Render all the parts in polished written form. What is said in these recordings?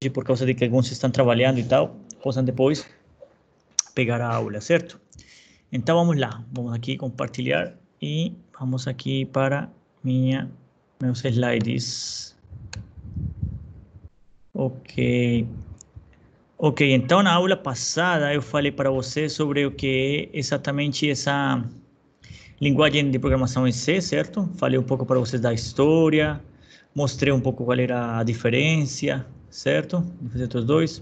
por causa de que alguns estão trabalhando e tal, possam depois pegar a aula, certo? Então, vamos lá. Vamos aqui compartilhar e vamos aqui para meus slides. Ok. Ok, então na aula passada eu falei para você sobre o que é exatamente essa linguagem de programação em C, certo? Falei um pouco para vocês da história, mostrei um pouco qual era a diferença, certo? Entre os dois.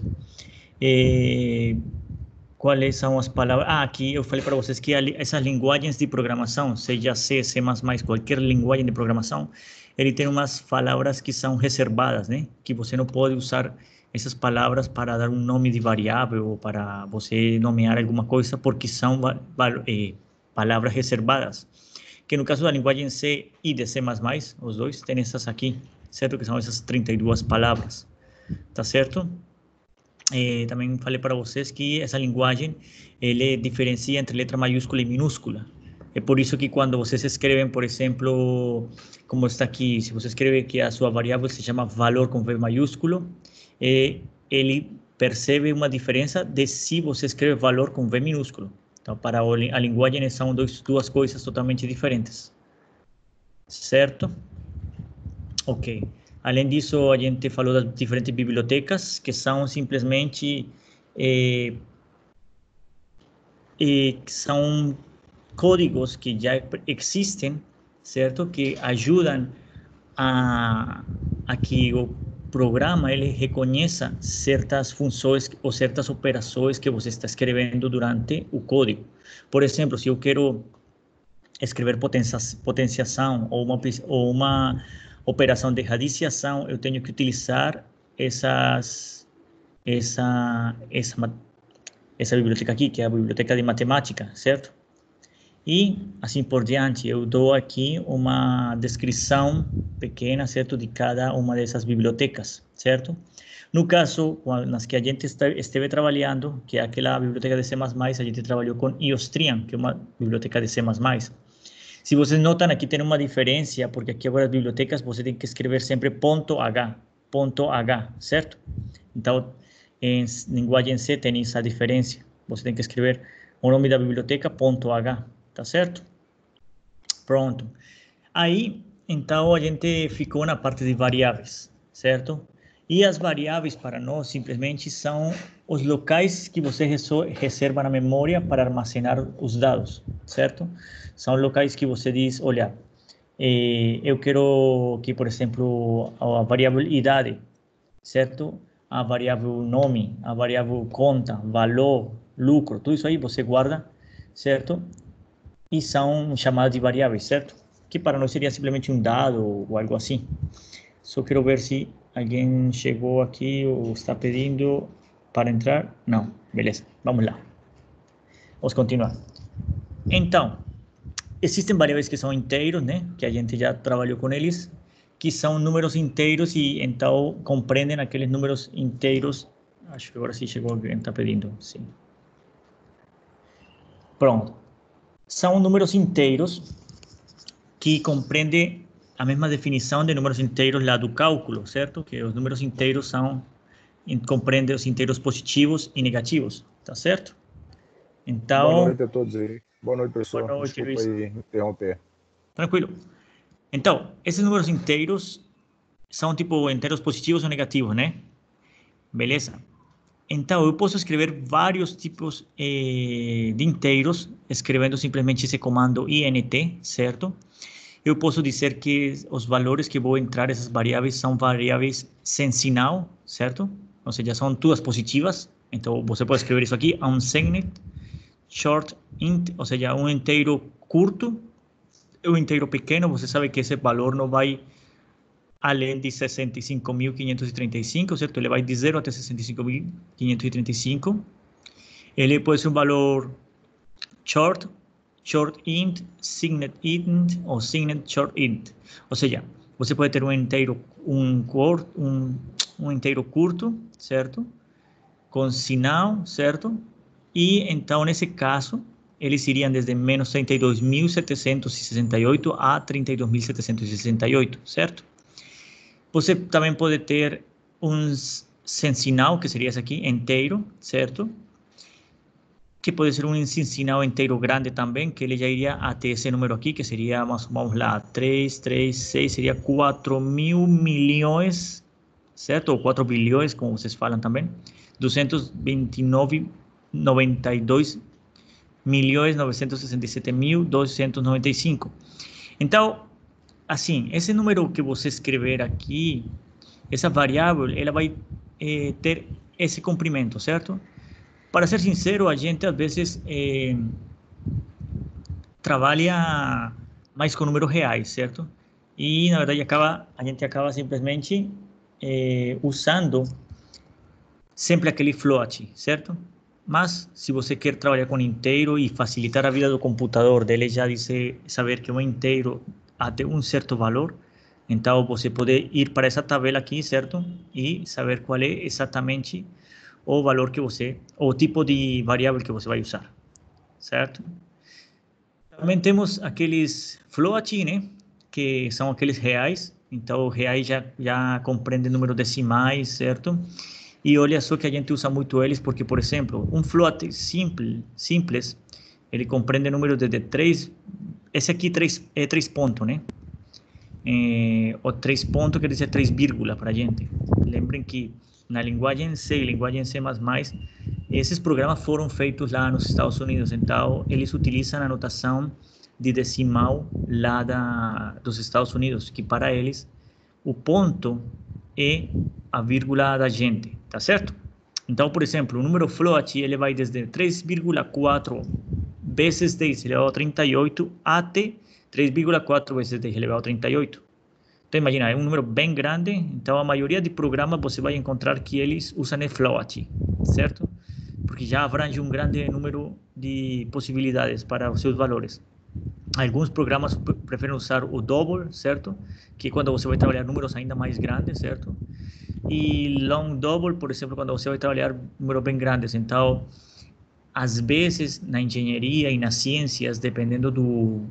Quais são as palavras? Aqui eu falei para vocês que essas linguagens de programação, seja C, C++, qualquer linguagem de programação, ele tem umas palavras que são reservadas, né? Que você não pode usar essas palavras para dar um nome de variável ou para você nomear alguma coisa, porque são palavras reservadas. Que no caso da linguagem C e de C++, os dois têm essas aqui, certo? Que são essas 32 palavras, tá certo? Também falei para vocês que essa linguagem ele diferencia entre letra maiúscula e minúscula. É por isso que quando vocês escrevem, por exemplo, como está aqui, se você escreve que a sua variável se chama valor com V maiúsculo, ele percebe uma diferença de se você escreve valor com V minúsculo. Então, para a linguagem são duas coisas totalmente diferentes. Certo? Ok. Além disso, a gente falou das diferentes bibliotecas, que são simplesmente são códigos que já existem, certo? Que ajudam a que o programa ele reconheça certas funções ou certas operações que você está escrevendo durante o código. Por exemplo, se eu quero escrever potenciação ou uma operação de radiciação, eu tenho que utilizar essa biblioteca aqui, que é a biblioteca de matemática, certo? E assim por diante, eu dou aqui uma descrição pequena, certo, de cada uma dessas bibliotecas, certo? No caso, nas que a gente esteve trabalhando, que é aquela biblioteca de C++, a gente trabalhou com iostrian, que é uma biblioteca de C++. Se vocês notam, aqui tem uma diferença, porque aqui agora as bibliotecas você tem que escrever sempre .h, certo? Então, em linguagem C tem essa diferença. Você tem que escrever o nome da biblioteca .h, tá certo? Pronto. Aí, então, a gente ficou na parte de variáveis, certo? E as variáveis para nós simplesmente são os locais que você reserva na memória para armazenar os dados, certo? São locais que você diz, olha, eu quero que, por exemplo, a variável idade, certo? A variável nome, a variável conta, valor, lucro, tudo isso aí você guarda, certo? E são chamadas de variáveis, certo? Que para nós seria simplesmente um dado ou algo assim. Só quero ver se alguém chegou aqui ou está pedindo para entrar. Não, beleza, vamos lá. Vamos continuar. Então, existem variáveis que são inteiros, né? Que a gente já trabalhou com eles, que são números inteiros e então compreendem aqueles números inteiros. Acho que agora sim chegou alguém está pedindo, sim. Pronto. São números inteiros que compreendem a mesma definição de números inteiros lá do cálculo, certo? Que os números inteiros compreendem os inteiros positivos e negativos, tá certo? Então... Boa noite a todos aí. Boa noite, pessoal. Boa noite, desculpa aí interromper. Tranquilo. Então, esses números inteiros são tipo inteiros positivos ou negativos, né? Beleza? Então, eu posso escrever vários tipos de inteiros, escrevendo simplesmente esse comando int, certo? Eu posso dizer que os valores que vou entrar, essas variáveis, são variáveis sem sinal, certo? Ou seja, são todas positivas. Então, você pode escrever isso aqui, unsigned short int, ou seja, um inteiro curto, um inteiro pequeno. Você sabe que esse valor não vai além de 65.535, certo? Ele vai de 0 até 65.535. Ele pode ser um valor short int, signed int ou signed short int. Ou seja, você pode ter um inteiro curto, certo? Com sinal, certo? E então, nesse caso, eles iriam desde menos 32.768 a 32.768, certo? Você também pode ter uns sensinal, que seria esse aqui, inteiro, certo? Que pode ser um sensinal inteiro grande também, que ele já iria até esse número aqui, que seria, vamos lá, 6, seria 4.000 milhões, certo? Ou 4 bilhões, como vocês falam também. 229.92 milhões 967.295. Então, assim, esse número que você escrever aqui, essa variável, ela vai ter esse comprimento, certo? Para ser sincero, a gente às vezes trabalha mais com números reais, certo? E, na verdade, a gente acaba simplesmente usando sempre aquele float, certo? Mas, se você quer trabalhar com inteiro e facilitar a vida do computador, dele já dizer, saber que é um inteiro até um certo valor, então você pode ir para essa tabela aqui, certo? E saber qual é exatamente o valor que você, o tipo de variável que você vai usar, certo? Também temos aqueles float, né? Que são aqueles reais. Então, reais já compreende números decimais, certo? E olha só que a gente usa muito eles, porque, por exemplo, um float simples, ele compreende números desde 3, esse aqui é 3 pontos, né? O 3 pontos quer dizer 3 vírgulas para a gente. Lembrem que na linguagem C e linguagem C++, esses programas foram feitos lá nos Estados Unidos, então eles utilizam a notação de decimal lá dos Estados Unidos, que para eles o ponto é a vírgula da gente, tá certo? Então, por exemplo, o número float, ele vai desde 3,4 vezes 10 elevado a 38 até 3,4 vezes 10 elevado a 38. Então, imagina, é um número bem grande, então a maioria de programas você vai encontrar que eles usam o float, certo? Porque já abrange um grande número de possibilidades para os seus valores. Alguns programas preferem usar o double, certo? Que é quando você vai trabalhar números ainda mais grandes, certo? E long double, por exemplo, quando você vai trabalhar números bem grandes. Então, às vezes, na engenharia e nas ciências, dependendo do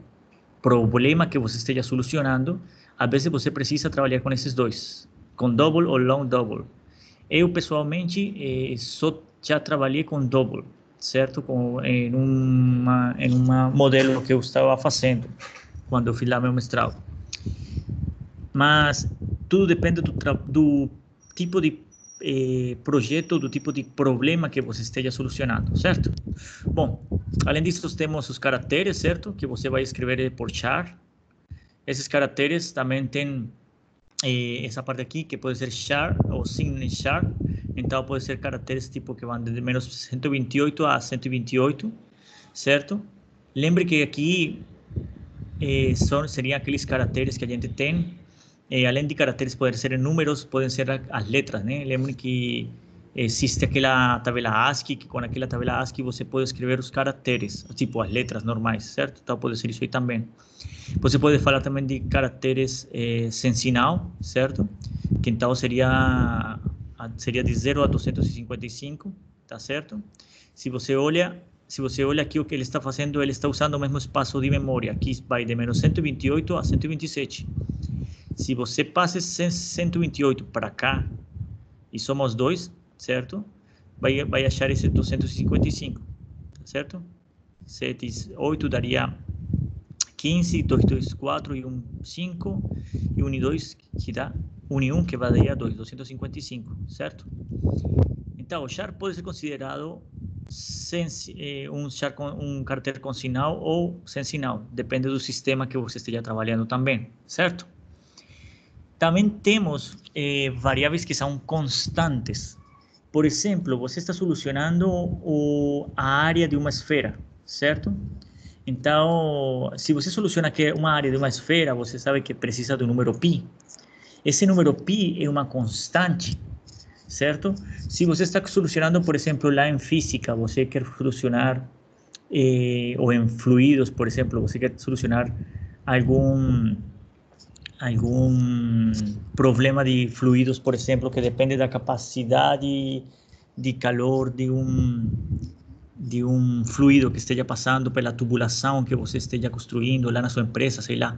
problema que você esteja solucionando, às vezes você precisa trabalhar com esses dois, com double ou long double. Eu, pessoalmente, só já trabalhei com double, certo? Em um modelo que eu estava fazendo, quando eu fiz lá meu mestrado. Mas tudo depende do tipo de projeto, do tipo de problema que você esteja solucionando, certo? Bom, além disso, temos os caracteres, certo? Que você vai escrever por char. Esses caracteres também têm essa parte aqui, que pode ser char ou sign char. Então, pode ser caracteres tipo que vão de menos 128 a 128, certo? Lembre que aqui seriam aqueles caracteres que a gente tem. Além de caracteres poder ser números, podem ser as letras, né? Lembre que existe aquela tabela ASCII, que com aquela tabela ASCII você pode escrever os caracteres, tipo as letras normais, certo? Então, pode ser isso aí também. Você pode falar também de caracteres sensinal, certo? Que então seria de 0 a 255, tá certo? Se você olha aqui o que ele está fazendo, ele está usando o mesmo espaço de memória. Aqui vai de menos 128 a 127. Se você passa 128 para cá, e somos 2, certo? Vai achar esse 255, certo? 7, 8 daria 15, 2, 2, 4 e 1, 5, e 1 e 2, que dá 1 e 1, que vai dar 2, 255, certo? Então, o char pode ser considerado um caractere consignal ou sensinal, depende do sistema que você esteja trabalhando também, certo? Também temos variáveis que são constantes. Por exemplo, você está solucionando a área de uma esfera, certo? Então, se você soluciona que uma área de uma esfera, você sabe que precisa do número π. Esse número π é uma constante, certo? Se você está solucionando, por exemplo, lá em física, você quer solucionar, ou em fluidos, por exemplo, você quer solucionar algum problema de fluidos, por exemplo, que depende da capacidade de calor de um fluido que esteja passando pela tubulação que você esteja construindo lá na sua empresa, sei lá.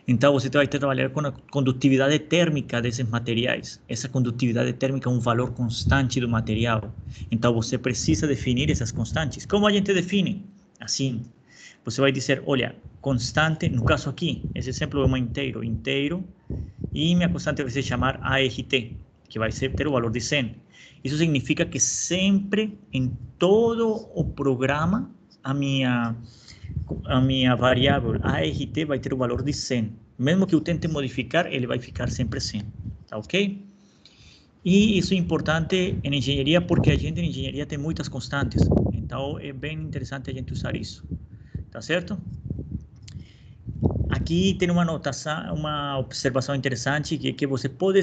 Então, você vai ter que trabalhar com a condutividade térmica desses materiais. Essa condutividade térmica é um valor constante do material. Então, você precisa definir essas constantes. Como a gente define? Assim, você vai dizer, olha, constante, no caso aqui, esse exemplo é um inteiro, e minha constante vai se chamar ART, que vai ter o valor de 100. Isso significa que sempre, em todo o programa, a minha variável ART vai ter o valor de 100. Mesmo que eu tente modificar, ele vai ficar sempre 100. Tá ok? E isso é importante em engenharia, porque a gente em engenharia tem muitas constantes. Então, é bem interessante a gente usar isso. Tá certo? Aqui tem uma anotação, uma observação interessante, que você pode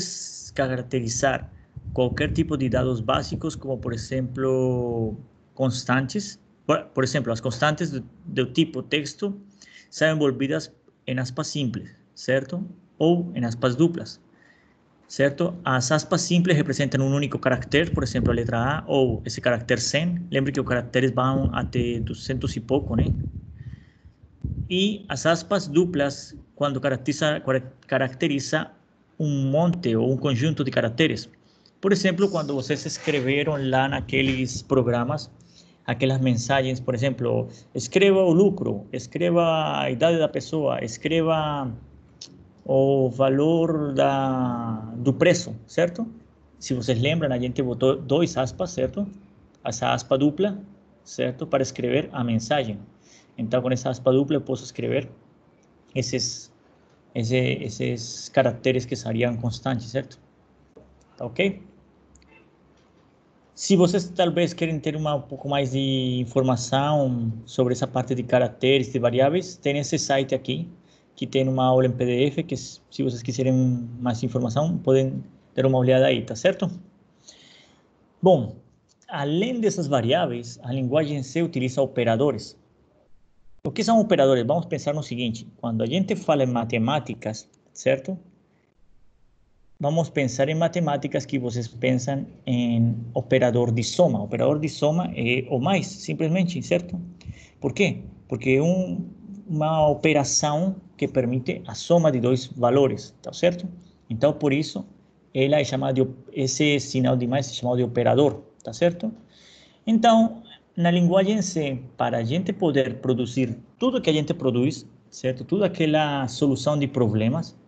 caracterizar qualquer tipo de dados básicos, como, por exemplo, constantes. Por exemplo, as constantes do tipo texto são envolvidas em aspas simples, certo? Ou em aspas duplas, certo? As aspas simples representam um único caractere, por exemplo, a letra A, ou esse caractere 100. Lembre que os caracteres vão até 200 e pouco, né? E as aspas duplas, quando caracteriza um monte ou um conjunto de caracteres. Por exemplo, quando vocês escreveram lá naqueles programas, aquelas mensagens, por exemplo, escreva o lucro, escreva a idade da pessoa, escreva o valor do preço, certo? Se vocês lembram, a gente botou 2 aspas, certo? Essa aspa dupla, certo? Para escrever a mensagem. Então, com essa aspa dupla, eu posso escrever esses caracteres que seriam constantes, certo? Tá ok? Se vocês talvez querem ter um pouco mais de informação sobre essa parte de caracteres, de variáveis, tem esse site aqui, que tem uma aula em PDF, que se vocês quiserem mais informação, podem ter uma olhada aí, tá certo? Bom, além dessas variáveis, a linguagem C utiliza operadores. O que são operadores? Vamos pensar no seguinte, quando a gente fala em matemáticas, certo? Vamos pensar em matemáticas que vocês pensam em operador de soma. Operador de soma é o mais, simplesmente, certo? Por quê? Porque é uma operação que permite a soma de 2 valores, tá certo? Então, por isso, ela é chamada de, esse sinal de mais é chamado de operador, tá certo? Então, na linguagem C, para a gente poder produzir tudo que a gente produz, certo? Toda aquela solução de problemas,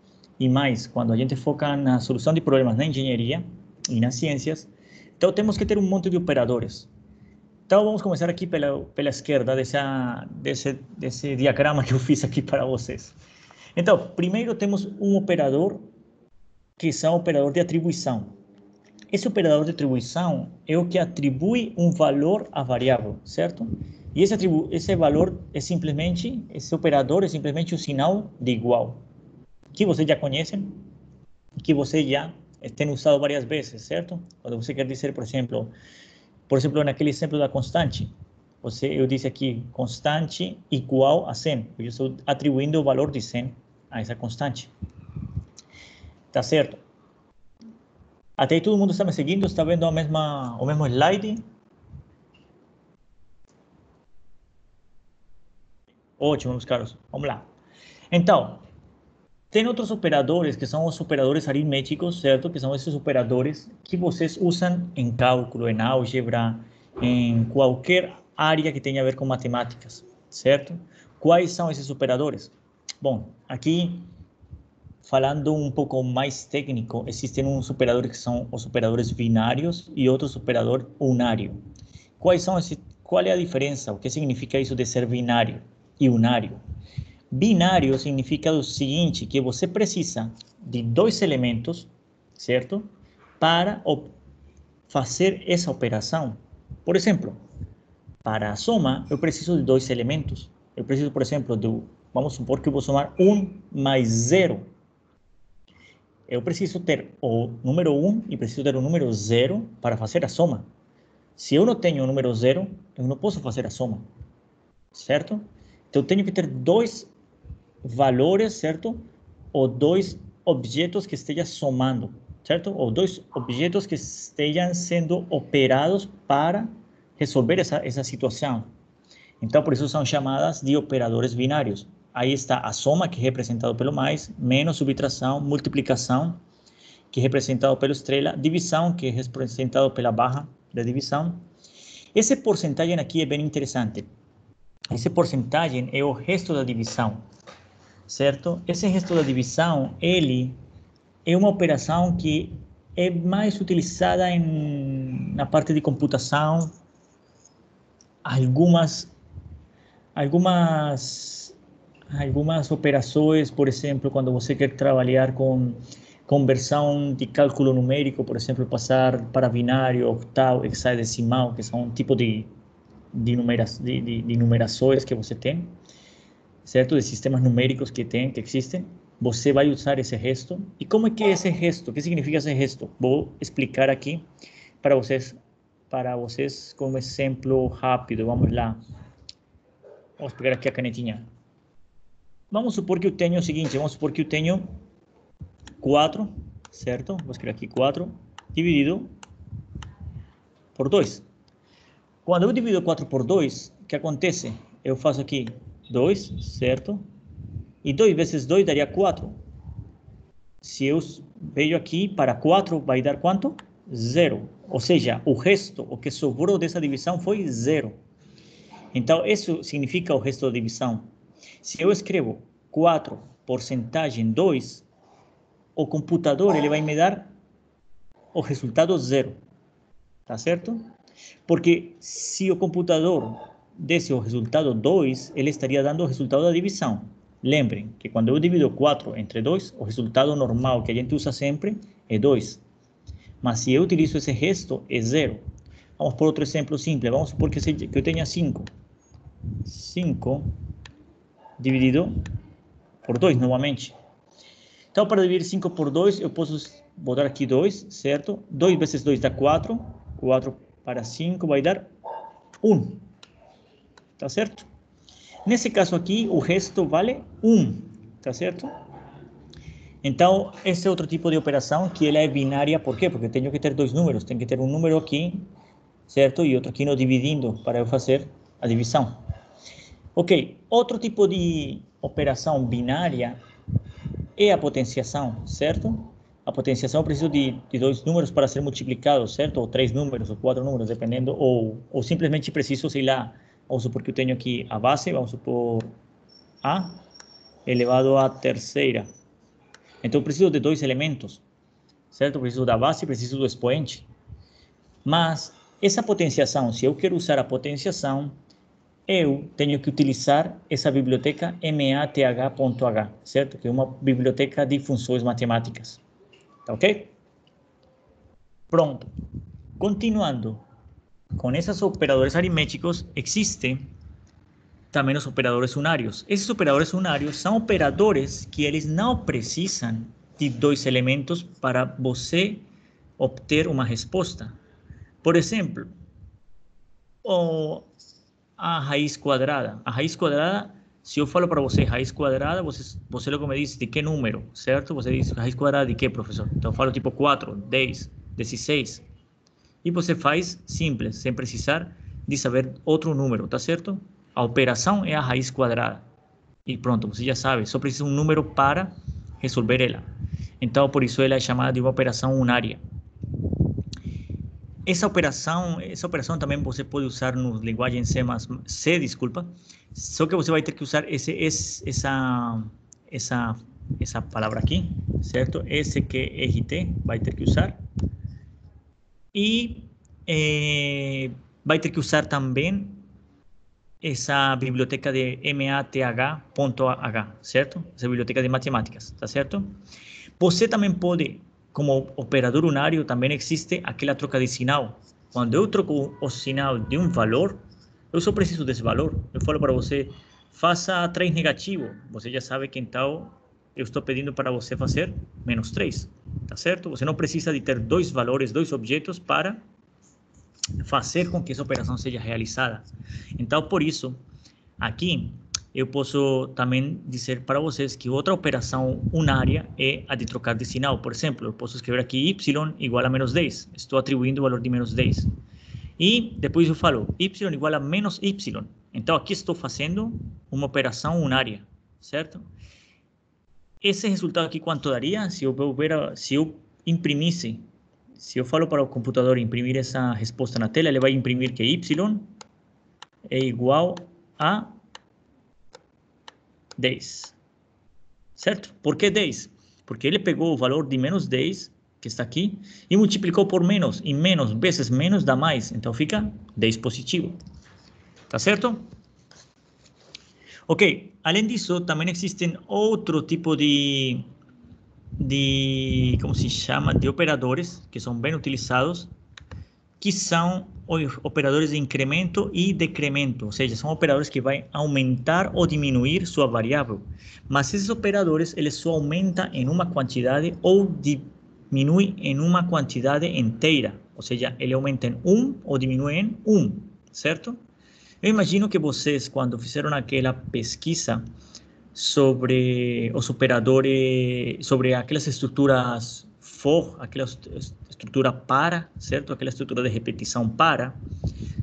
e mais, quando a gente foca na solução de problemas na engenharia e nas ciências, então temos que ter um monte de operadores. Então, vamos começar aqui pela esquerda desse diagrama que eu fiz aqui para vocês. Então, primeiro temos um operador que é um operador de atribuição. Esse operador de atribuição é o que atribui um valor à variável, certo? E esse valor é simplesmente, esse operador é simplesmente o sinal de igual, que vocês já conhecem, que vocês já têm usado várias vezes, certo? Quando você quer dizer, por exemplo, naquele exemplo da constante, eu disse aqui, constante igual a 100. Eu estou atribuindo o valor de 100 a essa constante. Tá certo? Até aí todo mundo está me seguindo? Está vendo o mesmo slide? Ótimo, meus caros. Vamos lá. Então, tem outros operadores que são os operadores aritméticos, certo? Que são esses operadores que vocês usam em cálculo, em álgebra, em qualquer área que tenha a ver com matemáticas, certo? Quais são esses operadores? Bom, aqui, falando um pouco mais técnico, existem uns operadores que são os operadores binários e outros operador unário. Qual é a diferença? O que significa isso de ser binário e unário? Binário significa o seguinte, que você precisa de 2 elementos, certo? Para fazer essa operação. Por exemplo, para a soma, eu preciso de 2 elementos. Eu preciso, por exemplo, vamos supor que eu vou somar 1 mais 0. Eu preciso ter o número 1 e preciso ter o número 0 para fazer a soma. Se eu não tenho o número 0, eu não posso fazer a soma, certo? Então, eu tenho que ter 2 valores, certo? Ou 2 objetos que estejam somando, certo? Ou 2 objetos que estejam sendo operados para resolver essa situação. Então, por isso são chamadas de operadores binários. Aí está a soma, que é representado pelo mais, menos subtração, multiplicação, que é representado pela estrela, divisão, que é representado pela barra de divisão. Esse porcentagem aqui é bem interessante. Esse porcentagem é o resto da divisão, certo? Esse resto da divisão, ele é uma operação que é mais utilizada na parte de computação, algumas operações, por exemplo, quando você quer trabalhar com conversão de cálculo numérico, por exemplo, passar para binário, octal, hexadecimal, que são um tipo de numerações que você tem, certo? De sistemas numéricos que existem. Você vai usar esse resto. E como é que é esse resto? O que significa esse resto? Vou explicar aqui para vocês como exemplo rápido. Vamos lá. Vamos pegar aqui a canetinha. Vamos supor que eu tenho o seguinte, vamos supor que eu tenho 4, certo? Vou escrever aqui 4, dividido por 2. Quando eu divido 4 por 2, o que acontece? Eu faço aqui 2, certo? E 2 vezes 2 daria 4. Se eu vejo aqui, para 4 vai dar quanto? 0. Ou seja, o resto, o que sobrou dessa divisão foi 0. Então, isso significa o resto da divisão. Se eu escrevo 4 porcentagem 2, o computador ele vai me dar o resultado 0. Tá certo? Porque se o computador desse o resultado 2, ele estaria dando o resultado da divisão. Lembrem que quando eu divido 4 entre 2, o resultado normal que a gente usa sempre é 2. Mas se eu utilizo esse resto, é 0. Vamos por outro exemplo simples. Vamos supor que eu tenha 5. 5 dividido por 2 novamente. Então, para dividir 5 por 2, eu posso botar aqui 2, certo? 2 vezes 2 dá 4. 4 para 5 vai dar 1. Tá certo? Nesse caso aqui, o resto vale 1. Tá certo? Então, esse é outro tipo de operação que ela é binária. Por quê? Porque eu tenho que ter dois números. Tem que ter um número aqui, certo? E outro aqui no dividindo para eu fazer a divisão. Ok. Outro tipo de operação binária é a potenciação, certo? A potenciação eu preciso de dois números para ser multiplicados, certo? Ou 3 números, ou 4 números, dependendo. Ou simplesmente preciso, sei lá, vamos supor que eu tenho aqui a base, vamos supor A elevado à terceira. Então eu preciso de dois elementos, certo? Eu preciso da base e preciso do expoente. Mas essa potenciação, se eu quero usar a potenciação, eu tenho que utilizar essa biblioteca math.h, certo? Que é uma biblioteca de funções matemáticas. Tá ok? Pronto. Continuando com esses operadores aritméticos, existem também os operadores unários. Esses operadores unários são operadores que eles não precisam de dois elementos para você obter uma resposta. Por exemplo, a raiz quadrada. A raiz quadrada, se eu falo para você raiz quadrada, você logo me diz de que número, certo? Você diz raiz quadrada de que, professor? Então eu falo tipo 4, 10, 16. E você faz simples, sem precisar de saber outro número, tá certo? A operação é a raiz quadrada. E pronto, você já sabe, só precisa um número para resolver ela. Então, por isso ela é chamada de uma operação unária. Essa operação também você pode usar no linguagem C++, só que você vai ter que usar essa palavra aqui, certo? SQRT, vai ter que usar. E vai ter que usar também essa biblioteca de math.h, certo? Essa biblioteca de matemáticas, tá certo? Você também pode, como operador unário, também existe aquela troca de sinal. Quando eu troco o sinal de um valor, eu só preciso desse valor. Eu falo para você, faça 3 negativo. Você já sabe que então eu estou pedindo para você fazer menos 3, tá certo? Você não precisa de ter dois valores, dois objetos para fazer com que essa operação seja realizada. Então, por isso, aqui eu posso também dizer para vocês que outra operação unária é a de trocar de sinal. Por exemplo, eu posso escrever aqui y igual a menos 10. Estou atribuindo o valor de menos 10. E depois eu falo y igual a menos y. Então, aqui estou fazendo uma operação unária, certo? Esse resultado aqui quanto daria se eu imprimisse, se eu falo para o computador imprimir essa resposta na tela, ele vai imprimir que y é igual a 10, certo? Por que 10? Porque ele pegou o valor de menos 10, que está aqui, e multiplicou por menos, e menos vezes menos dá mais, então fica 10 positivo, tá certo? Ok, além disso, também existem outro tipo de como se chama, de operadores, que são bem utilizados, que são operadores de incremento e decremento, ou seja, são operadores que vão aumentar ou diminuir sua variável, mas esses operadores, eles só aumentam em uma quantidade ou diminui em uma quantidade inteira, ou seja, ele aumenta em 1 ou diminui em 1, certo? Eu imagino que vocês, quando fizeram aquela pesquisa sobre os operadores, sobre aquelas estruturas for, aquela estrutura para, certo? Aquela estrutura de repetição para,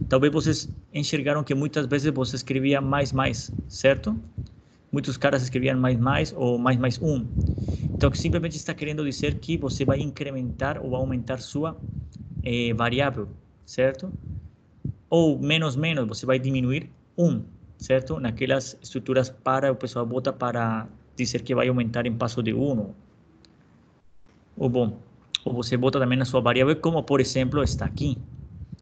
talvez vocês enxergaram que muitas vezes você escrevia mais, certo? Muitos caras escreviam mais ou mais 1. Então, simplesmente está querendo dizer que você vai incrementar ou aumentar sua variável, certo? Ou menos, você vai diminuir 1, certo? Naquelas estruturas para, o pessoal bota para dizer que vai aumentar em passo de 1. Ou bom, ou você bota também na sua variável, como por exemplo está aqui.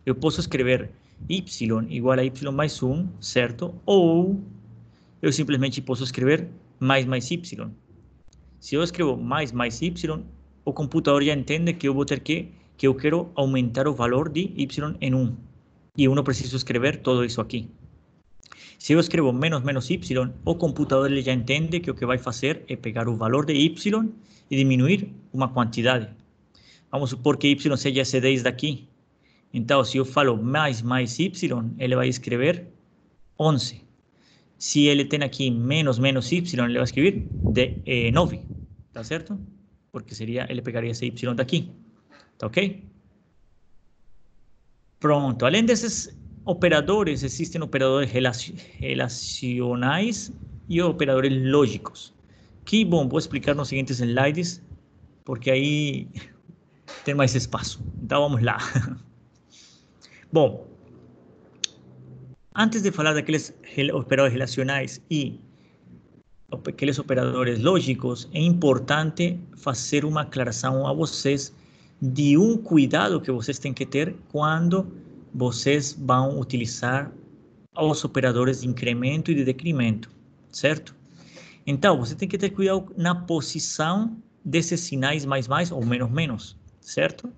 Eu posso escrever y igual a y mais 1, certo? Ou eu simplesmente posso escrever mais y. Se eu escrevo mais y, o computador já entende que eu vou ter que eu quero aumentar o valor de y em 1. E eu não preciso escrever tudo isso aqui. Se eu escrevo menos y, o computador ele já entende que o que vai fazer é pegar o valor de y e diminuir uma quantidade. Vamos supor que y seja esse 10 daqui. Então, se eu falo mais y, ele vai escrever 11. Se ele tem aqui menos y, ele vai escrever 9. Tá certo? Porque ele pegaria esse y daqui. Tá ok? Pronto. Além desses operadores, existem operadores relacionais e operadores lógicos. Que, bom, vou explicar nos seguintes slides, porque aí tem mais espaço. Então, vamos lá. Bom, antes de falar daqueles operadores relacionais e aqueles operadores lógicos, é importante fazer uma aclaração a vocês de um cuidado que vocês têm que ter quando vocês vão utilizar os operadores de incremento e de decremento, certo? Então, você tem que ter cuidado na posição desses sinais mais ou menos, certo?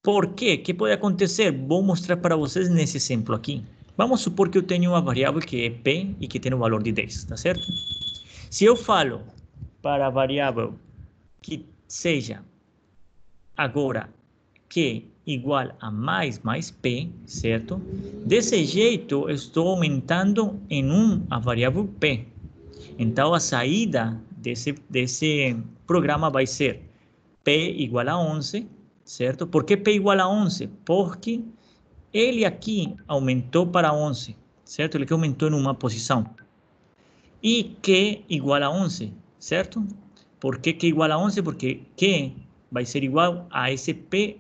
Por quê? O que pode acontecer? Vou mostrar para vocês nesse exemplo aqui. Vamos supor que eu tenho uma variável que é P e que tem um valor de 10, tá certo? Se eu falo para a variável que seja agora Q igual a mais P, certo? Desse jeito, eu estou aumentando em 1 a variável P. Então, a saída desse programa vai ser P igual a 11, certo? Por que P igual a 11? Porque ele aqui aumentou para 11, certo? Ele aqui aumentou em uma posição. E Q igual a 11, certo? Por que Q igual a 11? Porque Q vai ser igual a esse P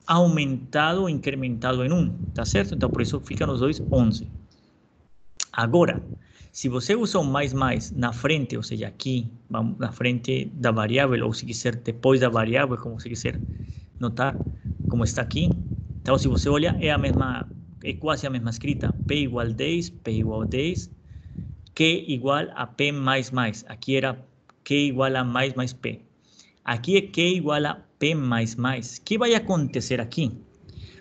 aumentado ou incrementado em 1, tá certo? Então, por isso fica nos dois 11. Agora, se você usa o mais na frente, ou seja, aqui, na frente da variável, ou se quiser depois da variável, como você quiser notar, como está aqui. Então, se você olha, é quase a mesma escrita. P igual 10, P igual 10, Q igual a P mais. Aqui era Q igual a mais P. Aqui é Q igual a P mais. O que vai acontecer aqui?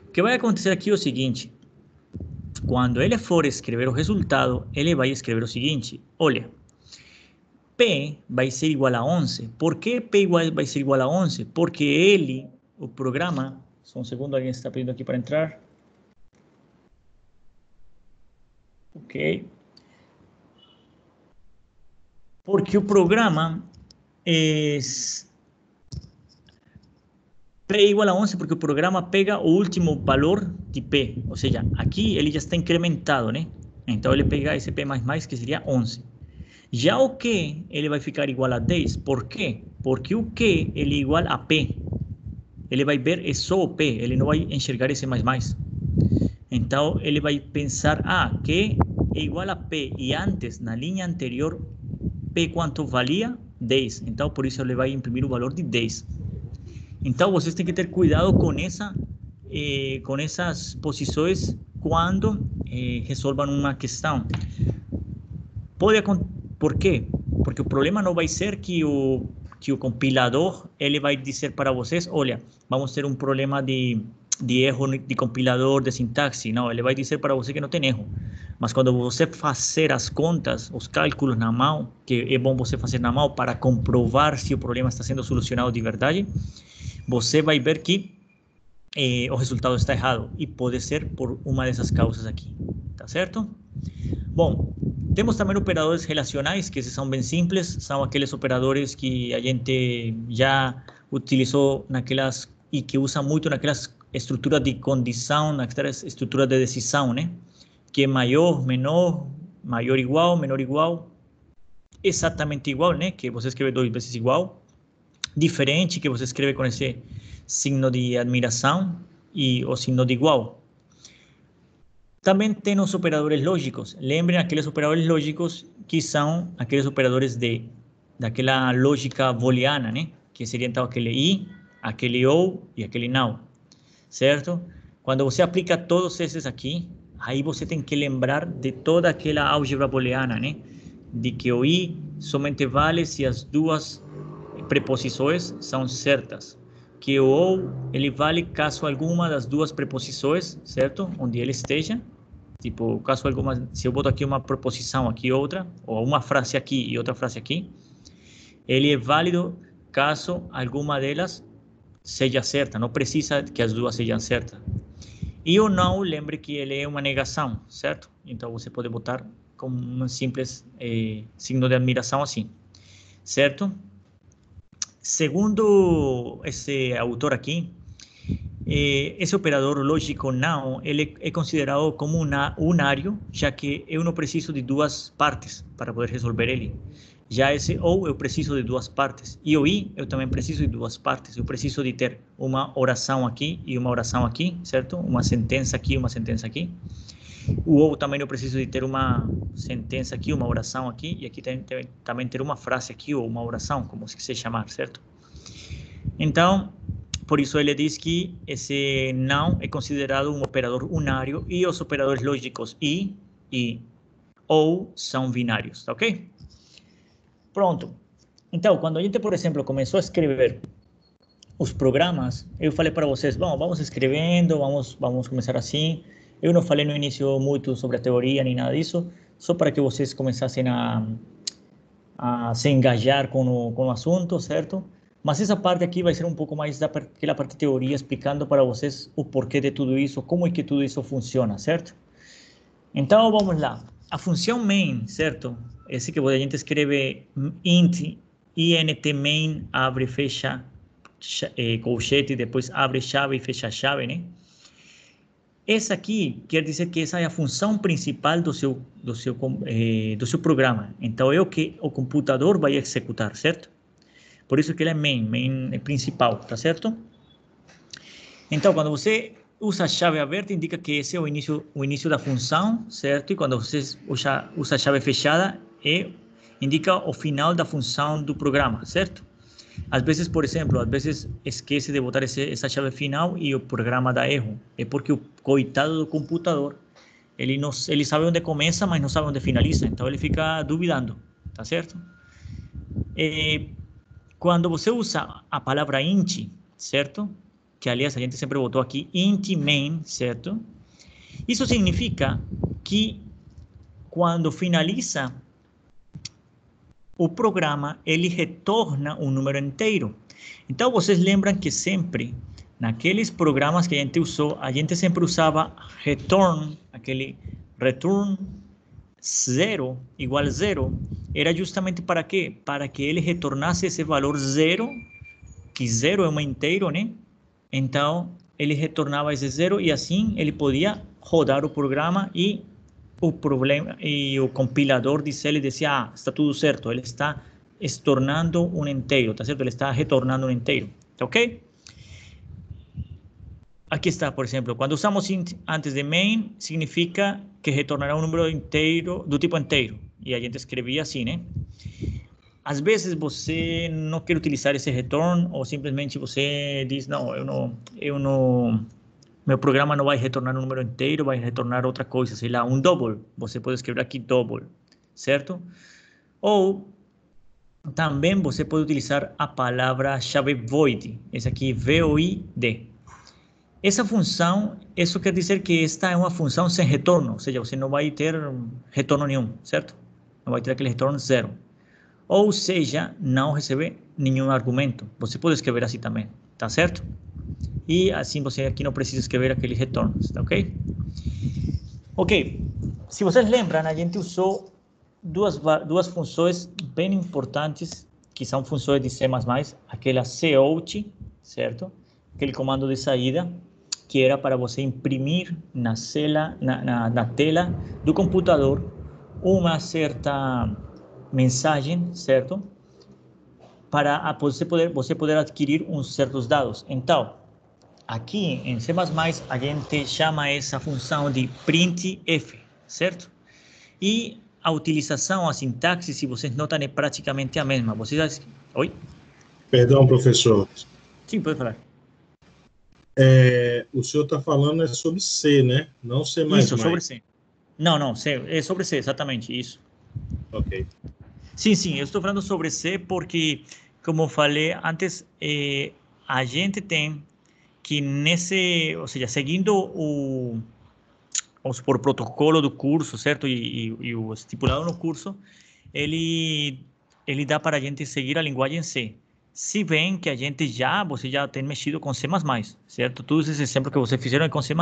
O que vai acontecer aqui é o seguinte. Quando ele for escrever o resultado, ele vai escrever o seguinte. Olha, P vai ser igual a 11. Por que P vai ser igual a 11? Porque o programa... Só um segundo, alguém está pedindo aqui para entrar. Ok. Porque o programa é P igual a 11 porque o programa pega o último valor de P. Ou seja, aqui ele já está incrementado, né? Então ele pega esse P mais que seria 11. Já o Q, ele vai ficar igual a 10. Por quê? Porque o Q, ele é igual a P. Ele vai ver é só o P, ele não vai enxergar esse mais. Então, ele vai pensar, Q é igual a P, e antes, na linha anterior, P quanto valia? 10. Então, por isso, ele vai imprimir o valor de 10. Então, vocês têm que ter cuidado com essas posições quando resolvam uma questão. Por quê? Porque o problema não vai ser que o compilador ele vai dizer para vocês, olha, vamos ter um problema de erro de compilador, de sintaxe. Não, ele vai dizer para você que não tem erro. Mas quando você fazer as contas, os cálculos na mão, que é bom você fazer na mão para comprovar se o problema está sendo solucionado de verdade, você vai ver que o resultado está errado. E pode ser por uma dessas causas aqui. Tá certo? Bom, temos também operadores relacionais, que são bem simples, são aqueles operadores que a gente já utilizou naquelas, e que usa muito naquelas estruturas de condição, naquelas estruturas de decisão, né? Que é maior, menor, maior igual, menor igual, exatamente igual, né? Que você escreve 2 vezes igual, diferente, que você escreve com esse signo de admiração e o signo de igual. Também tem os operadores lógicos. Lembrem aqueles operadores lógicos que são aqueles operadores daquela lógica booleana, né? Que seria então aquele i, aquele ou e aquele não, certo? Quando você aplica todos esses aqui, aí você tem que lembrar de toda aquela álgebra booleana, né? De que o i somente vale se as duas preposições são certas. Que o ou, ele vale caso alguma das duas preposições, certo? Onde ele esteja. Tipo, caso alguma, se eu boto aqui uma preposição, aqui outra, ou uma frase aqui e outra frase aqui, ele é válido caso alguma delas seja certa. Não precisa que as duas sejam certas. E o não, lembre que ele é uma negação, certo? Então, você pode botar como um simples signo de admiração assim, certo? Segundo esse autor aqui, esse operador lógico não, ele é considerado como unário, já que eu não preciso de duas partes para poder resolver ele. Já esse ou eu preciso de duas partes. E o i eu também preciso de duas partes. Eu preciso de ter uma oração aqui e uma oração aqui, certo? Uma sentença aqui e uma sentença aqui. O ou também eu preciso de ter uma sentença aqui, uma oração aqui, e aqui também ter uma frase aqui ou uma oração, como se quiser chamar, certo? Então, por isso ele diz que esse não é considerado um operador unário e os operadores lógicos i e ou são binários, tá ok? Pronto. Então, quando a gente, por exemplo, começou a escrever os programas, eu falei para vocês, bom, vamos escrevendo, vamos começar assim. Eu não falei no início muito sobre a teoria nem nada disso, só para que vocês começassem a se engajar com o assunto, certo? Mas essa parte aqui vai ser um pouco mais daquela parte de teoria, explicando para vocês o porquê de tudo isso, como é que tudo isso funciona, certo? Então, vamos lá. A função main, certo? Esse que a gente escreve int main, abre, fecha, colchete, depois abre chave e fecha chave, né? Essa aqui quer dizer que essa é a função principal do seu programa. Então, é o que o computador vai executar, certo? Por isso que ele é main é principal, tá certo? Então, quando você usa a chave aberta, indica que esse é o início da função, certo? E quando você usa a chave fechada, indica o final da função do programa, certo? Às vezes, por exemplo, esquece de botar essa chave final e o programa dá erro. É porque o coitado do computador, ele sabe onde começa, mas não sabe onde finaliza. Então, ele fica duvidando, tá certo? Quando você usa a palavra int, certo? Que, aliás, a gente sempre botou aqui, int main, certo? Isso significa que quando finaliza o programa, ele retorna um número inteiro. Então, vocês lembram que sempre, naqueles programas que a gente usou, a gente sempre usava return, aquele return 0 igual 0, era justamente para quê? Para que ele retornasse esse valor 0, que 0 é um inteiro, né? Então, ele retornava esse 0 e assim ele podia rodar o programa e o problema, e o compilador de C decía, ah, está todo certo, ele está estornando um inteiro, tá certo? Ele está retornando um inteiro, ok? Aqui está, por exemplo, quando usamos int antes de main, significa que retornará um número inteiro, do tipo inteiro, e a gente escrevia assim, né? Às vezes você não quer utilizar esse return, ou simplesmente você diz, não, eu não, meu programa não vai retornar um número inteiro, vai retornar outra coisa, sei lá, um double. Você pode escrever aqui double, certo? Ou também você pode utilizar a palavra-chave void, essa aqui, void. Essa função, isso quer dizer que esta é uma função sem retorno, ou seja, você não vai ter retorno nenhum, certo? Não vai ter aquele retorno zero. Ou seja, não receber nenhum argumento. Você pode escrever assim também, tá certo? E assim você aqui não precisa escrever aqueles retornos, tá ok? Ok, se vocês lembram, a gente usou duas funções bem importantes, que são funções de C++, aquela cout, certo? Aquele comando de saída, que era para você imprimir na tela do computador uma certa mensagem, certo? Para você poder adquirir uns certos dados. Então, aqui em C++, a gente chama essa função de printf, certo? E a utilização, a sintaxe, se vocês notam, é praticamente a mesma. Vocês... Oi? Perdão, professor. Sim, pode falar. O senhor está falando sobre C, né? Não C++. Isso, sobre C. Não, C, é sobre C, exatamente, isso. Ok. Sim, eu estou falando sobre C porque, como falei antes, a gente tem que ou seja, seguindo por protocolo do curso, certo? E o estipulado no curso, ele dá para a gente seguir a linguagem C. Se bem que você já tem mexido com C++, certo? Todos esses exemplos que vocês fizeram é com C++.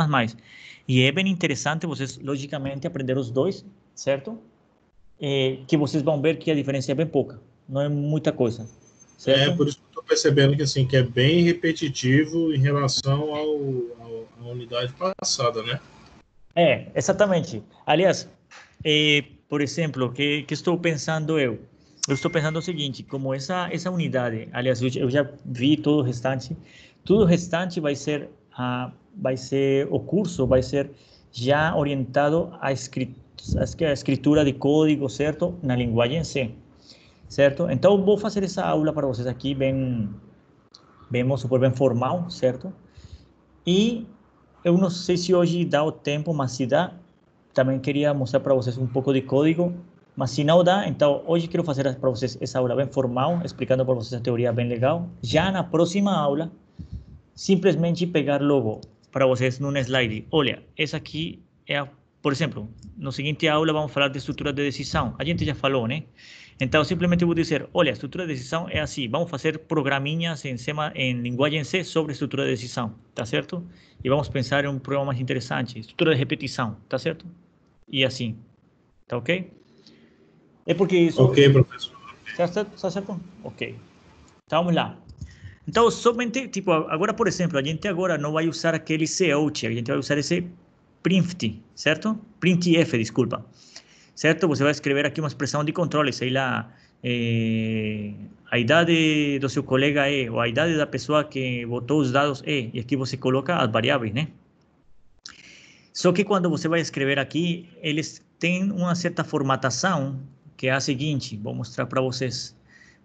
E é bem interessante vocês, logicamente, aprender os dois, certo? Que vocês vão ver que a diferença é bem pouca, não é muita coisa, certo? Por isso que eu estou percebendo que, assim, que é bem repetitivo em relação à unidade passada, né? Exatamente. Aliás, por exemplo, que estou pensando eu? Eu estou pensando o seguinte, como essa unidade, aliás, eu já vi todo o restante vai ser o curso vai ser já orientado à escritura de código, certo? Na linguagem C, certo? Então, vou fazer essa aula para vocês aqui vamos supor, bem formal, certo? E eu não sei se hoje dá o tempo, mas se dá, também queria mostrar para vocês um pouco de código, mas se não dá, então hoje quero fazer para vocês essa aula bem formal, explicando para vocês a teoria bem legal. Já na próxima aula, simplesmente pegar logo para vocês num slide. Olha, essa aqui por exemplo, no seguinte aula vamos falar de estrutura de decisão. A gente já falou, né? Então, simplesmente vou dizer, olha, a estrutura de decisão é assim, vamos fazer programinhas em linguagem C sobre estrutura de decisão, tá certo? E vamos pensar em um programa mais interessante, estrutura de repetição, tá certo? E assim, tá ok? É porque isso... Ok, professor. Tá certo? Ok. Então, vamos lá. Então, somente, tipo, agora, por exemplo, a gente agora não vai usar aquele cout, a gente vai usar esse printf, certo? Printf, desculpa. Certo? Você vai escrever aqui uma expressão de controle, sei lá, a idade do seu colega é, ou a idade da pessoa que botou os dados é, e aqui você coloca as variáveis, né? Só que quando você vai escrever aqui, eles têm uma certa formatação, que é a seguinte, vou mostrar para vocês.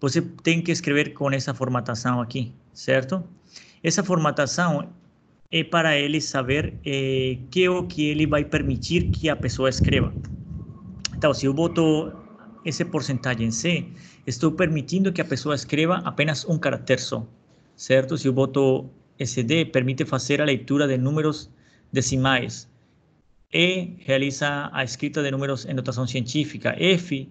Você tem que escrever com essa formatação aqui, certo? Essa formatação é para ele saber que é o que ele vai permitir que a pessoa escreva. Então, se eu boto esse porcentagem C, estou permitindo que a pessoa escreva apenas um caractere só, certo? Se eu boto esse D, permite fazer a leitura de números decimais. E realiza a escrita de números em notação científica. F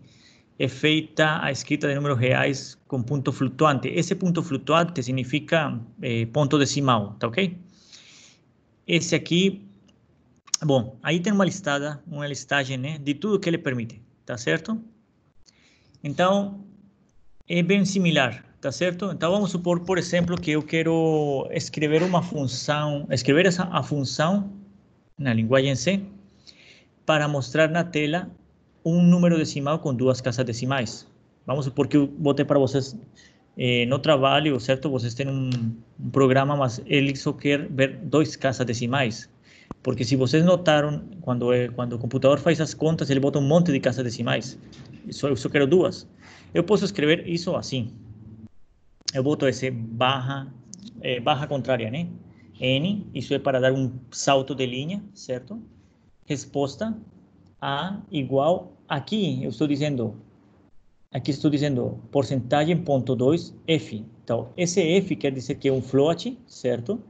é feita a escrita de números reais com ponto flutuante. Esse ponto flutuante significa ponto decimal, tá ok? Esse aqui, bom, aí tem uma listagem, né, de tudo que ele permite, tá certo? Então, é bem similar, tá certo? Então, vamos supor, por exemplo, que eu quero escrever a função na linguagem C, para mostrar na tela um número decimal com duas casas decimais. Vamos supor que eu botei para vocês no trabalho, certo? Vocês têm um programa, mas ele só quer ver 2 casas decimais. Porque se vocês notaram, quando o computador faz as contas, ele bota um monte de casas decimais. Eu só quero 2. Eu posso escrever isso assim. Eu boto esse barra contrária, né? N, isso é para dar um salto de linha, certo? Resposta A igual, aqui estou dizendo porcentagem ponto 2 F. Então, esse F quer dizer que é um float, certo?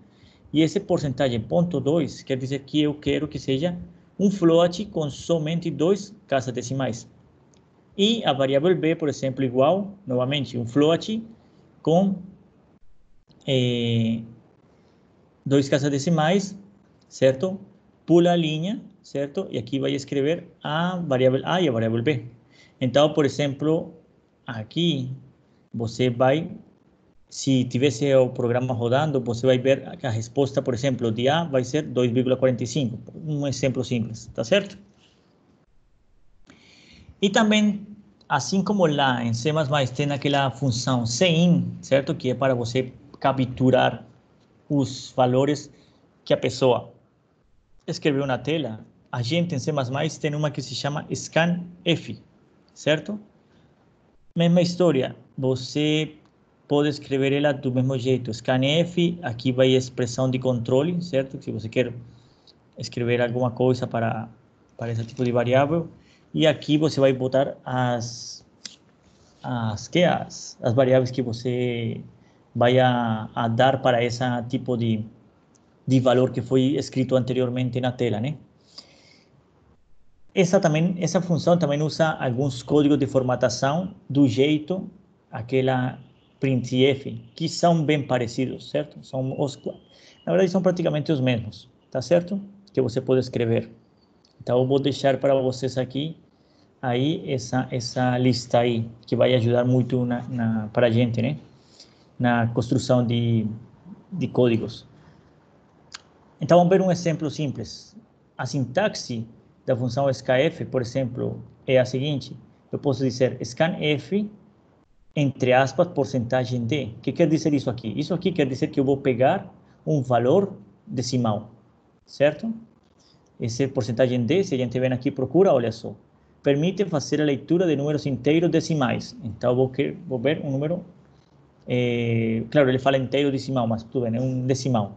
E esse porcentagem ponto 2 quer dizer que eu quero que seja um float com somente 2 casas decimais. E a variável B, por exemplo, igual, novamente, um float com 2 casas decimais, certo? Pula a linha, certo? E aqui vai escrever a variável A e a variável B. Então, por exemplo, aqui você vai, se tivesse o programa rodando, você vai ver que a resposta, por exemplo, de A vai ser 2,45. Um exemplo simples, tá certo? E também, assim como lá em C++ tem aquela função cin, certo? Que é para você capturar os valores que a pessoa escreveu na tela. A gente em C++ tem uma que se chama scanf, certo? Mesma história, você pode escrever ela do mesmo jeito. Scanf, aqui vai a expressão de controle, certo? Se você quer escrever alguma coisa para esse tipo de variável. E aqui você vai botar as variáveis que você vai a dar para esse tipo de valor que foi escrito anteriormente na tela, né? Essa função também usa alguns códigos de formatação do jeito aquela printf, que são bem parecidos, certo? Na verdade, são praticamente os mesmos, tá certo? Que você pode escrever. Então, eu vou deixar para vocês aqui aí essa lista aí, que vai ajudar muito para a gente, né? Na construção de códigos. Então, vamos ver um exemplo simples. A sintaxe da função scanf, por exemplo, é a seguinte. Eu posso dizer scanf, entre aspas, porcentagem de. O que quer dizer isso aqui? Isso aqui quer dizer que eu vou pegar um valor decimal, certo? Esse porcentagem de, se a gente vem aqui, procura, olha só. Permite fazer a leitura de números inteiros decimais. Então, eu vou ver um número... claro, ele fala inteiro decimal, mas tudo bem, é um decimal.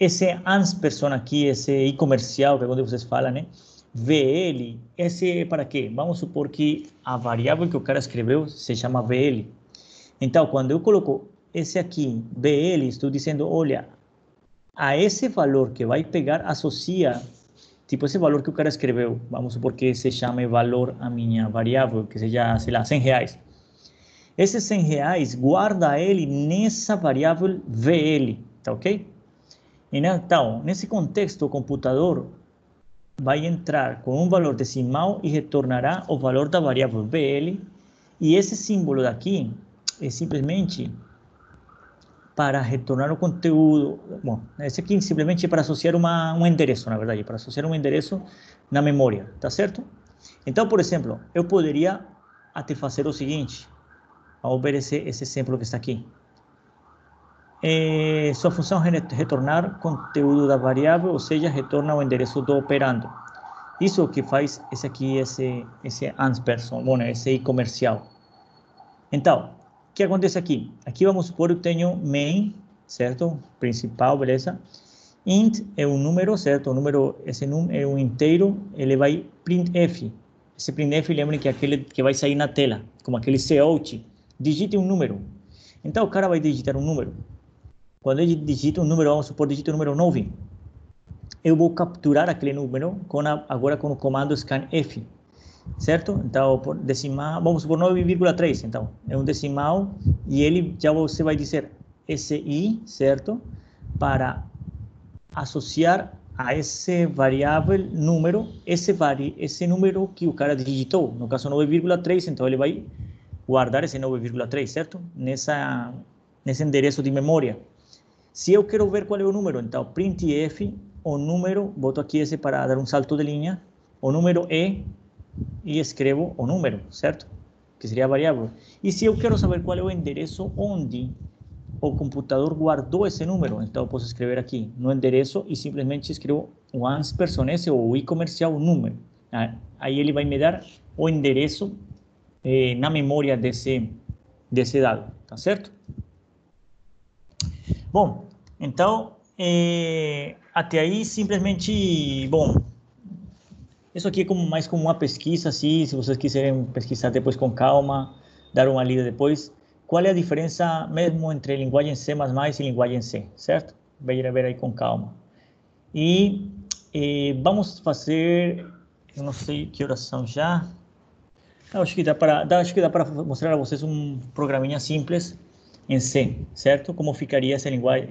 Esse ansperson aqui, esse i comercial, que é onde vocês falam, né? VL, esse é para quê? Vamos supor que a variável que o cara escreveu se chama VL. Então, quando eu coloco esse aqui, VL, estou dizendo, olha, a esse valor que vai pegar, associa, tipo, esse valor que o cara escreveu, vamos supor que se chame valor a minha variável, que seja, sei lá, R$100. Esses R$100, guarda ele nessa variável VL, tá ok? Então, nesse contexto, o computador vai entrar com um valor decimal e retornará o valor da variável VL. E esse símbolo daqui é simplesmente para retornar o conteúdo. Bom, esse aqui simplesmente é para associar um endereço, na verdade, para associar um endereço na memória, tá certo? Então, por exemplo, eu poderia até fazer o seguinte. Vamos ver esse exemplo que está aqui. Sua função é retornar conteúdo da variável, ou seja, retorna o endereço do operando. Isso que faz esse aqui, esse ansperson, bom, esse i comercial. Então, o que acontece aqui? Aqui vamos supor que eu tenho main, certo? Principal, beleza? Int é um número, certo? O número, esse número é um inteiro, ele vai printf. Esse printf, lembrem que é aquele que vai sair na tela, como aquele cout. Digite um número. Então, o cara vai digitar um número. Quando ele digita um número, vamos supor, digita o número 9. Eu vou capturar aquele número agora com o comando scanf, certo? Então, decimal, vamos supor 9,3, então, é um decimal, e ele já você vai dizer esse i, certo? Para associar a esse variável número, esse número que o cara digitou, no caso 9,3, então ele vai guardar esse 9,3, certo? Nesse endereço de memória. Se eu quero ver qual é o número, então printf o número, boto aqui esse para dar um salto de linha, o número E, e escrevo o número, certo? Que seria a variável. E se eu quero saber qual é o endereço onde o computador guardou esse número, então eu posso escrever aqui no endereço e simplesmente escrevo o ANS esse ou o i comercial número. Aí ele vai me dar o endereço na memória desse dado, tá certo? Bom, então, até aí simplesmente, bom, isso aqui é mais como uma pesquisa, assim, se vocês quiserem pesquisar depois com calma, dar uma lida depois. Qual é a diferença mesmo entre linguagem C++ e linguagem C, certo? Vai ver aí com calma. E vamos fazer, eu não sei que horas são já. Acho que dá para mostrar a vocês um programinha simples em C, certo? Como ficaria essa linguagem,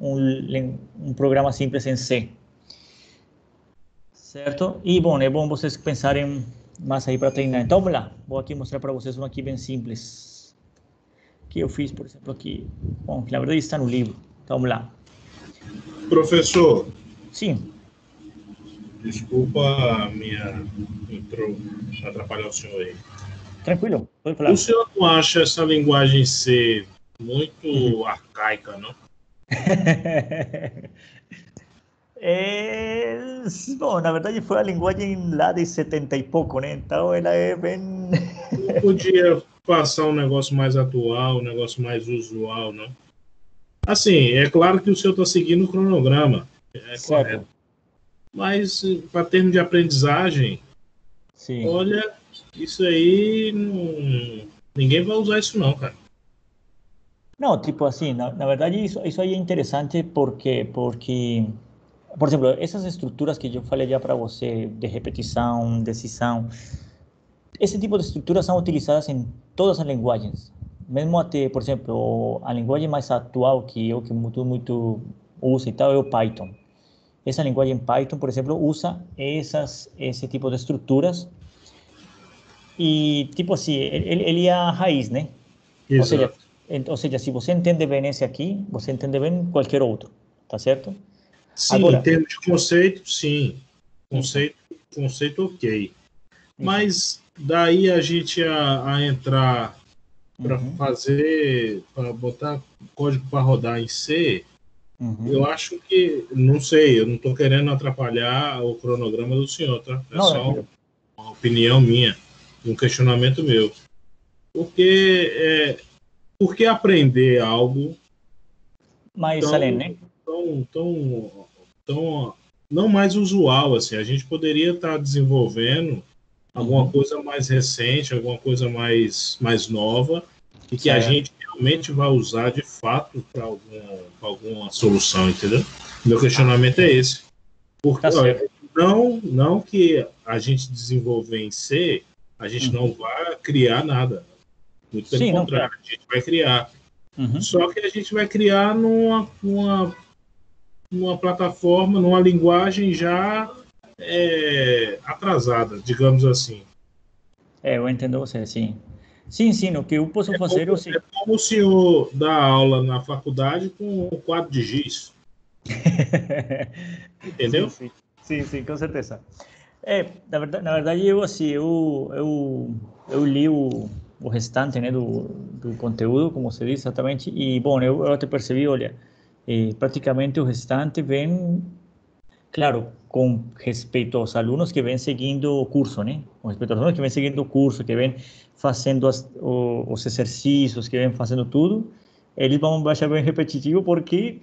um programa simples em C, certo? E bom, é bom vocês pensarem mais aí para treinar. Então vamos lá, vou aqui mostrar para vocês um aqui bem simples que eu fiz, por exemplo, aqui. Bom, que na verdade está no livro. Então vamos lá. Professor, Sim. desculpa a minha intro atrapalhar o senhor aí. Tranquilo, pode falar. O senhor não acha essa linguagem C muito arcaica, não? Bom, na verdade foi a linguagem lá de 70 e pouco, né? Então ela é bem... Não podia passar um negócio mais atual, um negócio mais usual, não? Assim, é claro que o senhor está seguindo o cronograma, é certo. correto. Mas, para termos de aprendizagem, Sim. olha, isso aí, ninguém vai usar isso não, cara. Não, tipo assim, na verdade isso aí é interessante porque, por exemplo, essas estruturas que eu falei já para você, de repetição, decisão, esse tipo de estruturas são utilizadas em todas as linguagens. Mesmo até, por exemplo, a linguagem mais atual que muito usa e tal é o Python. Essa linguagem Python, por exemplo, usa esse tipo de estruturas e, tipo assim, ele é a raiz, né? Exato. Ou seja, se você entende bem esse aqui, você entende bem qualquer outro, tá certo? Sim, em Agora, termos de conceito, sim. isso, Conceito ok. isso. Mas daí a gente a entrar para Uhum, para botar código para rodar em C, eu uhum. acho que, não sei, eu não estou querendo atrapalhar o cronograma do senhor, tá? É Não, só tranquilo. uma opinião minha, um questionamento meu. Por que aprender algo Mas, além, tão, né? tão não mais usual assim? A gente poderia estar desenvolvendo alguma Uhum, coisa mais recente, alguma coisa mais nova, e que a certo. gente realmente vai usar de fato para alguma solução, entendeu? Meu questionamento é esse. Porque, Tá certo. não que a gente desenvolver em C, a gente não Uhum. vai criar nada. Muito pelo Sim, não, contrário, claro. a gente vai criar. Uhum. Só que a gente vai criar numa plataforma, numa linguagem já atrasada, digamos assim. Eu entendo você, sim. Sim, sim, o que eu posso fazer é o É seguinte. como o senhor dá aula na faculdade com um quadro de giz, Sim, entendeu? sim. Sim, sim, com certeza. Na verdade eu assim, eu li o restante, né, do conteúdo, como você disse exatamente, e bom, eu até percebi, olha, praticamente o restante vem, claro, com respeito aos alunos que vêm seguindo o curso, né, com respeito aos alunos que vêm seguindo o curso, que vêm fazendo os exercícios, que vêm fazendo tudo, eles vão achar bem repetitivo porque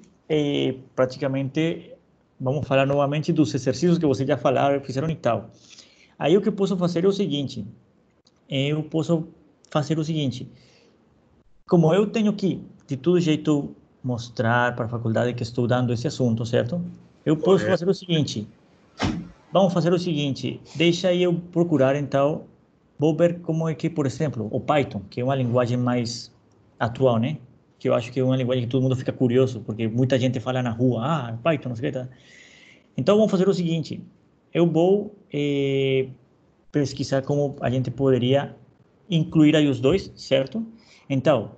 praticamente vamos falar novamente dos exercícios que vocês já falaram, fizeram e tal. Aí o que eu posso fazer é o seguinte, como eu tenho que, de todo jeito, mostrar para a faculdade que estou dando esse assunto, certo? Eu posso Correto. fazer o seguinte, vamos fazer o seguinte, deixa aí eu procurar então, vou ver como é que, por exemplo, o Python, que é uma linguagem mais atual, né? Que eu acho que é uma linguagem que todo mundo fica curioso, porque muita gente fala na rua, Python, não sei o que, tá? Então vamos fazer o seguinte, eu vou pesquisar como a gente poderia incluir aí os dois, certo? Então,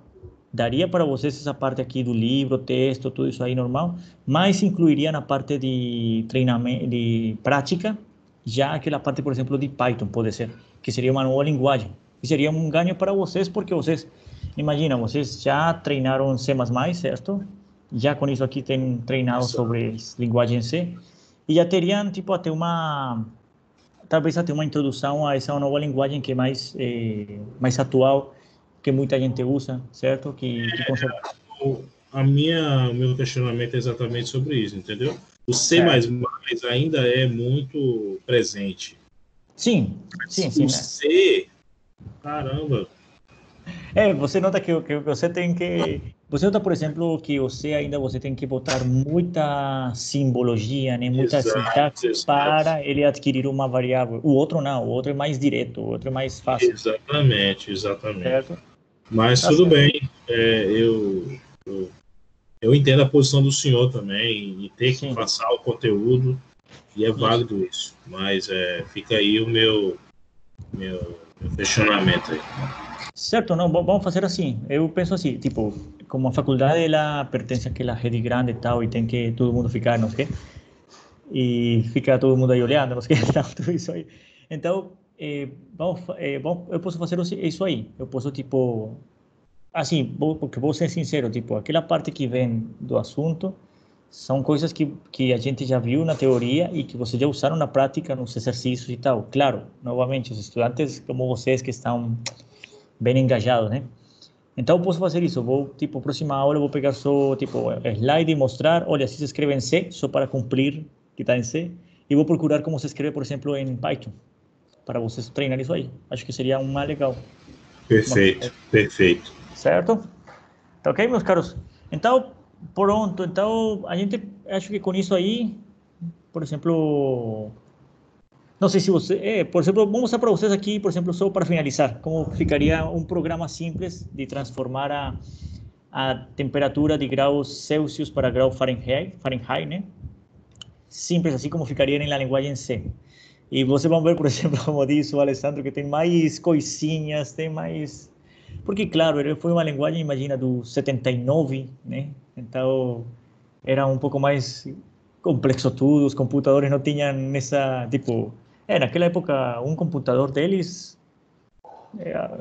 daria para vocês essa parte aqui do livro, texto, tudo isso aí normal, mas incluiria na parte de treinamento, de prática, já aquela parte, por exemplo, de Python, pode ser, que seria uma nova linguagem. E seria um ganho para vocês, porque vocês, imagina, vocês já treinaram C++, certo? Já com isso aqui tem treinado sobre linguagem C, e já teriam, tipo, até talvez até uma introdução a essa nova linguagem que é mais atual, que muita gente usa, certo? O meu questionamento é exatamente sobre isso, entendeu? O C++ ainda é muito presente. Sim, sim, o C, caramba. Você nota que você tem que... Você nota, por exemplo, que você tem que botar muita simbologia, né? Muita sintaxe para ele adquirir uma variável. O outro não, o outro é mais direto, o outro é mais fácil. Exatamente. Certo? Mas Tá tudo certo. bem, eu entendo a posição do senhor também, e ter que passar o conteúdo, e é válido isso. Mas fica aí o meu questionamento aí. Certo, não, vamos fazer assim. Eu penso assim, tipo, como a faculdade ela pertence àquela rede grande e tal, e tem que todo mundo ficar, não sei o quê, e fica todo mundo aí olhando, não sei o que, tal, tudo isso aí. Então, eu posso fazer isso aí. Eu posso, tipo, assim, porque vou ser sincero, tipo, aquela parte que vem do assunto são coisas que a gente já viu na teoria e que vocês já usaram na prática, nos exercícios e tal. Claro, novamente, os estudantes como vocês que estão bem engajados, né? Então, eu posso fazer isso. Vou, tipo, próxima aula, eu vou pegar só, tipo, slide e mostrar, olha, assim se escreve em C, só para cumprir que está em C, e vou procurar como se escreve, por exemplo, em Python, para vocês treinar isso aí. Acho que seria uma legal. Perfeito. Certo? Tá ok, meus caros? Então, pronto. Então, a gente, acho que com isso aí, por exemplo, não sei se você, por exemplo, vou mostrar para vocês aqui, por exemplo, só para finalizar, como ficaria um programa simples de transformar a temperatura de graus Celsius para graus Fahrenheit, né? Simples assim como ficaria na linguagem C. E vocês vão ver, por exemplo, como disse o Alessandro, que tem mais coisinhas, tem mais... Porque, claro, ele foi uma linguagem, imagina, do 79, né? Então, era um pouco mais complexo tudo, os computadores não tinham essa, tipo... naquela época, um computador deles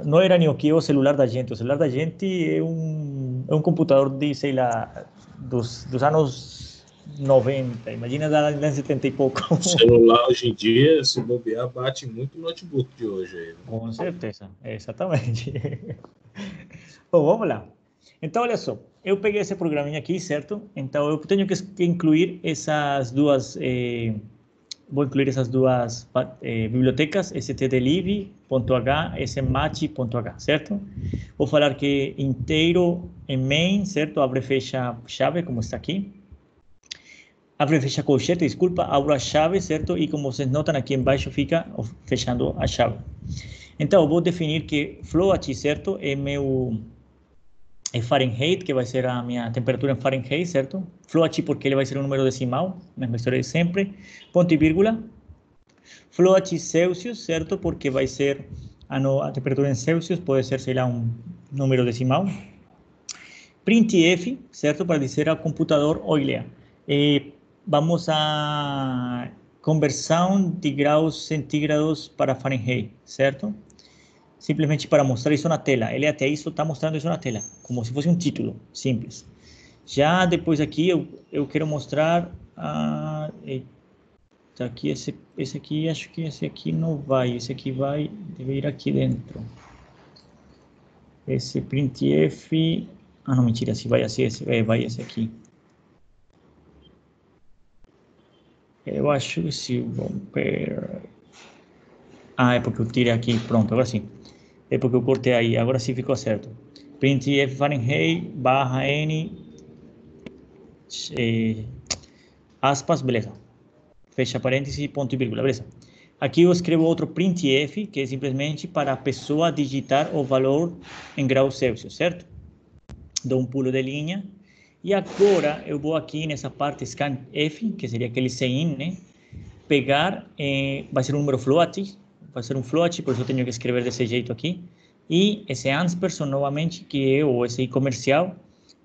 não era nem o que o celular da gente. O celular da gente é um computador de, sei lá, dos anos 90. Imagina da 70 e pouco. O celular hoje em dia, se bobear, bate muito no notebook de hoje aí. Né? Com certeza, exatamente. Bom, vamos lá. Então, olha só, eu peguei esse programinha aqui, certo? Então, eu tenho que incluir essas duas, vou incluir essas duas bibliotecas, stdlib.h, smach.h, certo? Vou falar que inteiro em main, certo? Abre e fecha chave, como está aqui. Abre e fecha colchete, desculpa, abro a chave, certo? E como vocês notam, aqui embaixo fica fechando a chave. Então, eu vou definir que float, certo? É Fahrenheit, que vai ser a minha temperatura em Fahrenheit, certo? Float porque ele vai ser um número decimal, mesma história de sempre. Ponto e vírgula. Float Celsius, certo? Porque vai ser a temperatura em Celsius, pode ser, sei lá, um número decimal. Printf, certo? Para dizer ao computador, olha, vamos a conversão de graus centígrados para Fahrenheit, certo? Simplesmente para mostrar isso na tela. Ele até isso está mostrando isso na tela, como se fosse um título, simples. Já depois aqui eu quero mostrar aqui esse aqui, acho que esse aqui não vai, esse aqui deve ir aqui dentro. Esse printf, não, mentira, se vai assim, vai esse aqui. Eu acho que se é porque eu tirei aqui, pronto, agora sim. É porque eu cortei aí, agora sim ficou certo. Printf Fahrenheit barra N aspas, beleza. Fecha parênteses, ponto e vírgula, beleza. Aqui eu escrevo outro printf, que é simplesmente para a pessoa digitar o valor em graus Celsius, certo? Dou um pulo de linha. E agora eu vou aqui nessa parte scanf, que seria aquele CIN, né? Pegar, vai ser um número float, vai ser um float, por isso eu tenho que escrever desse jeito aqui. E esse Ansperson, novamente, que é o SI comercial,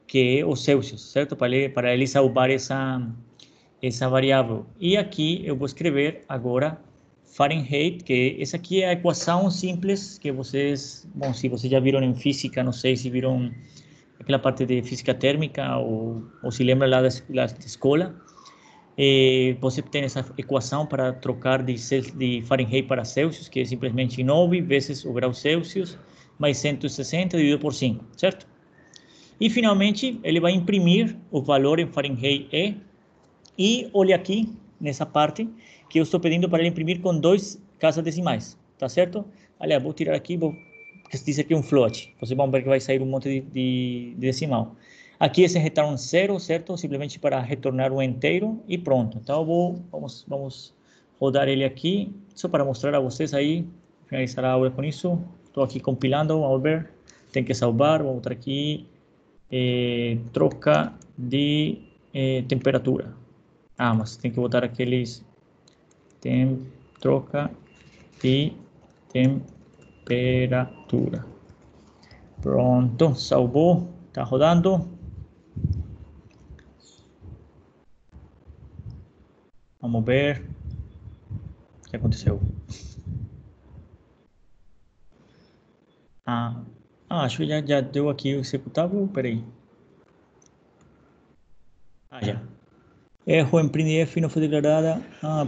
que é o Celsius, certo? Para ele salvar essa variável. E aqui eu vou escrever agora Fahrenheit, que essa aqui é a equação simples que vocês, bom, se vocês já viram em física, não sei se viram aquela parte de física térmica ou se lembra lá da escola, você tem essa equação para trocar de Fahrenheit para Celsius, que é simplesmente 9 vezes o grau Celsius mais 160 dividido por 5, certo? E, finalmente, ele vai imprimir o valor em Fahrenheit e olha aqui, nessa parte, que eu estou pedindo para ele imprimir com 2 casas decimais, tá certo? Aliás, vou tirar aqui, porque diz aqui um float. Vocês vão ver que vai sair um monte de decimal. Aqui esse retorno 0, certo? Simplesmente para retornar um inteiro e pronto. Então, vamos rodar ele aqui, só para mostrar a vocês aí, finalizar a aula com isso. Estou aqui compilando, vamos ver. Tem que salvar, vou botar aqui, troca de temperatura. Ah, mas tem que botar aqueles troca de temperatura. Pronto, salvou, tá rodando. Vamos ver o que aconteceu. Acho que já deu aqui o executável. Peraí. Já. Erro em printf não foi declarada.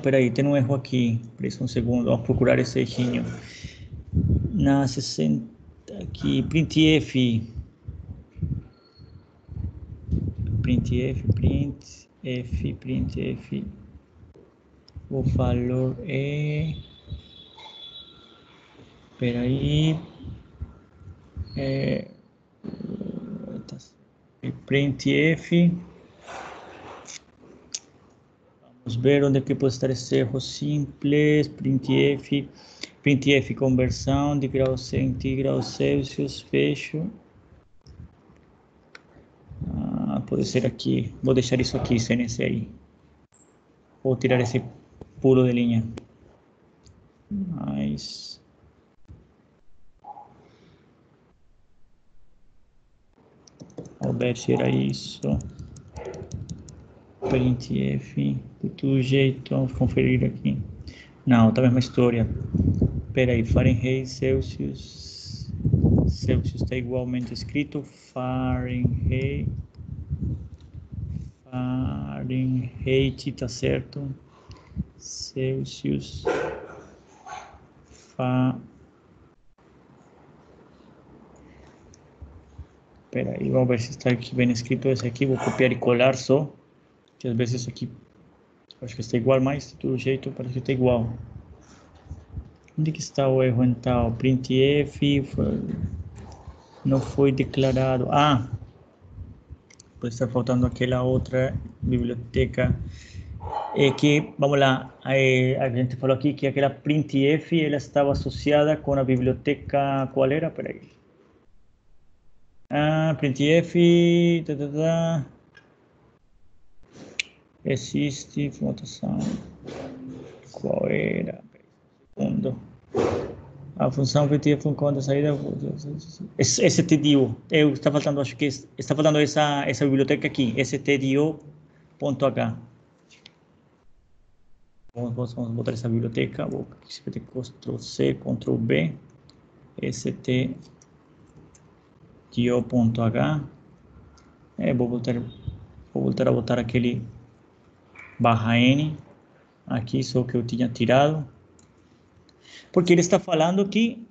Peraí, tem um erro aqui. Presta um segundo, vamos procurar esse errinho. Na 60 aqui, printf. Printf. O valor é... Peraí. Printf. Vamos ver onde é que pode estar esse erro simples. Printf conversão de graus centígrados Celsius, fecho. Pode ser aqui. Vou deixar isso aqui, sem esse aí. Vou tirar esse pulo de linha. Mas... vamos ver se era isso. Printf, de todo jeito, vamos conferir aqui. Não, tá a mesma história. Espera aí, Fahrenheit, Celsius. Celsius está igualmente escrito. Fahrenheit, tá certo. Celsius. Espera aí, vamos ver se está aqui bem escrito esse aqui. Vou copiar e colar só. Que às vezes isso aqui acho que está igual, mas de todo jeito parece que está igual. Onde que está o erro então? Printf não foi declarado. Pode estar faltando aquela outra biblioteca. Que, vamos lá, a gente falou aqui que aquela printf ela estava associada com a biblioteca, qual era? Peraí. Printf, existe formatação, qual era? Segundo. A função printf conta a saída, stdio, está faltando, acho que está faltando essa biblioteca aqui, stdio.h. Vamos botar essa biblioteca, vou escrever Ctrl+C, Ctrl+B, stdio.h. Vou voltar a botar aquele /n aqui, só que eu tinha tirado, porque ele está falando que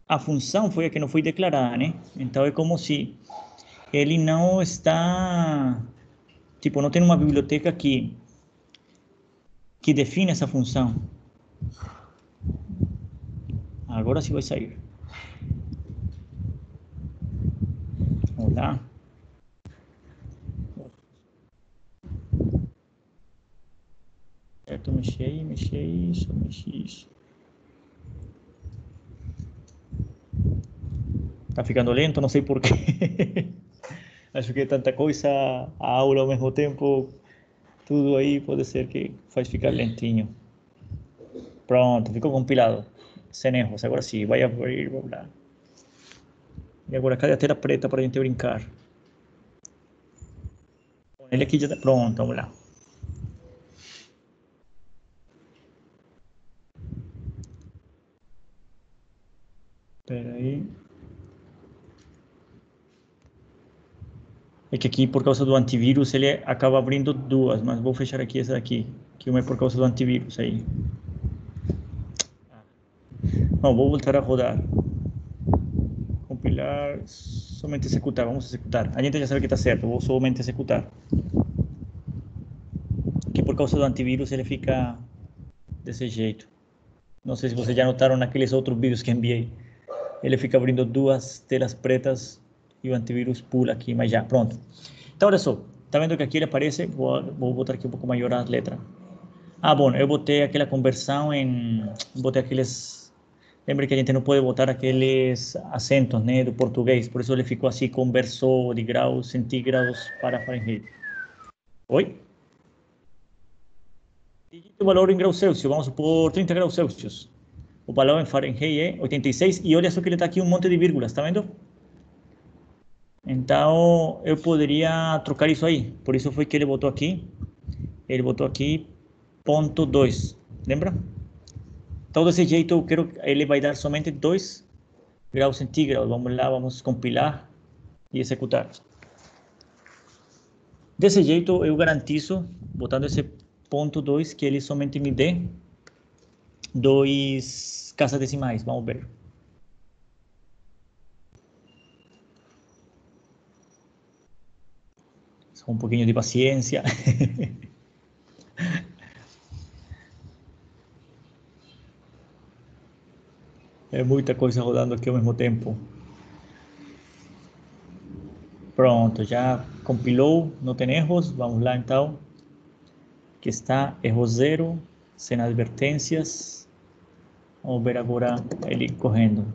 a função foi a que não foi declarada, né? Então é como se ele não está, tipo, não tem uma biblioteca que define essa função. Agora sim vai sair. Vamos lá. Certo, mexi isso. Tá ficando lento, não sei por quê. Acho que é tanta coisa, a aula ao mesmo tempo, tudo aí pode ser que faz ficar lentinho. Pronto, ficou compilado. Sem erros, agora sim, vai abrir, vamos lá. E agora, cadê a tela preta para a gente brincar? Ele aqui já tá pronto, vamos lá. Espera aí. É que aqui, por causa do antivírus, ele acaba abrindo duas, mas vou fechar aqui essa daqui, que uma é por causa do antivírus aí. Não, vou voltar a rodar. Compilar, somente executar, vamos executar. A gente já sabe que está certo, vou somente executar. Que por causa do antivírus ele fica desse jeito. Não sei se vocês já notaram naqueles outros vídeos que enviei. Ele fica abrindo duas telas pretas e o antivírus pula aqui, mas já, pronto. Então, olha só, tá vendo que aqui ele aparece? Vou botar aqui um pouco maior a letra. Ah, bom, eu botei aquela conversão em... Botei aqueles... Lembra que a gente não pode botar aqueles acentos, né, do português, por isso ele ficou assim, conversou de graus centígrados para Fahrenheit. Oi? Digite o valor em graus Celsius, vamos supor 30 graus Celsius. O valor em Fahrenheit é 86, e olha só que ele está aqui um monte de vírgulas, tá vendo? Então, eu poderia trocar isso aí, por isso foi que ele botou aqui ponto 2, lembra? Então, desse jeito, eu quero, ele vai dar somente 2 graus centígrados. Vamos lá, vamos compilar e executar. Desse jeito, eu garantizo, botando esse ponto 2, que ele somente me dê 2 casas decimais. Vamos ver. Só um pouquinho de paciência. É muita coisa rodando aqui ao mesmo tempo. Pronto, já compilou, não tem erros. Vamos lá então. Aqui está, erro 0, sem advertências. Vamos ver agora ele correndo.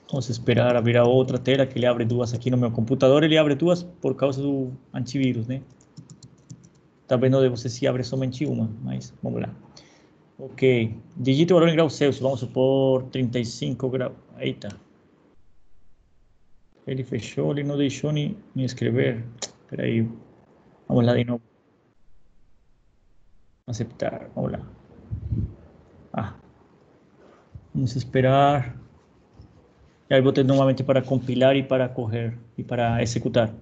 Vamos esperar abrir a outra tela, que ele abre duas aqui no meu computador. Ele abre duas por causa do antivírus, né? Talvez não de você se abre somente uma, mas vamos lá. Ok, digite o valor em graus Celsius, vamos supor 35 graus. Eita. Ele fechou, ele não deixou nem escrever. Espera aí, vamos lá de novo. Aceptar, vamos lá. Ah, vamos esperar. E aí botei novamente para compilar e para correr e para executar.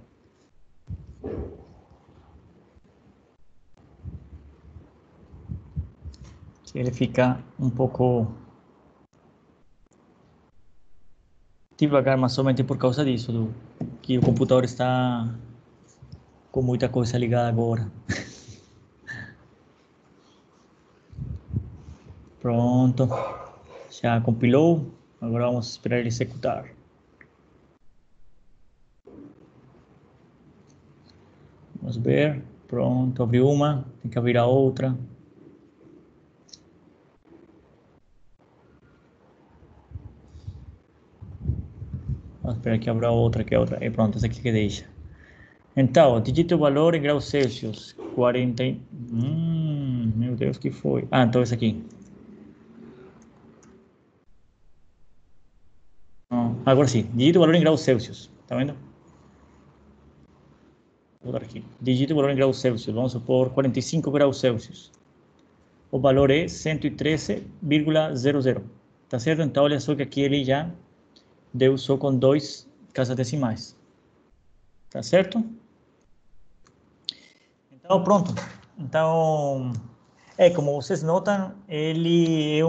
Ele fica um pouco devagar, mas somente por causa disso, que o computador está com muita coisa ligada agora. Pronto, já compilou. Agora vamos esperar ele executar. Vamos ver. Pronto, abriu uma, tem que abrir a outra. Vamos esperar que abra outra, que é outra. E pronto, essa aqui que deixa. Então, digite o valor em graus Celsius. 40. Meu Deus, que foi? Ah, então esse aqui. Agora sim, digite o valor em graus Celsius. Tá vendo? Vou dar aqui. Digite o valor em graus Celsius. Vamos supor 45 graus Celsius. O valor é 113,00. Tá certo? Então, olha só que aqui ele já deu só com 2 casas decimais. Tá certo? Então, pronto. Então, como vocês notam, ele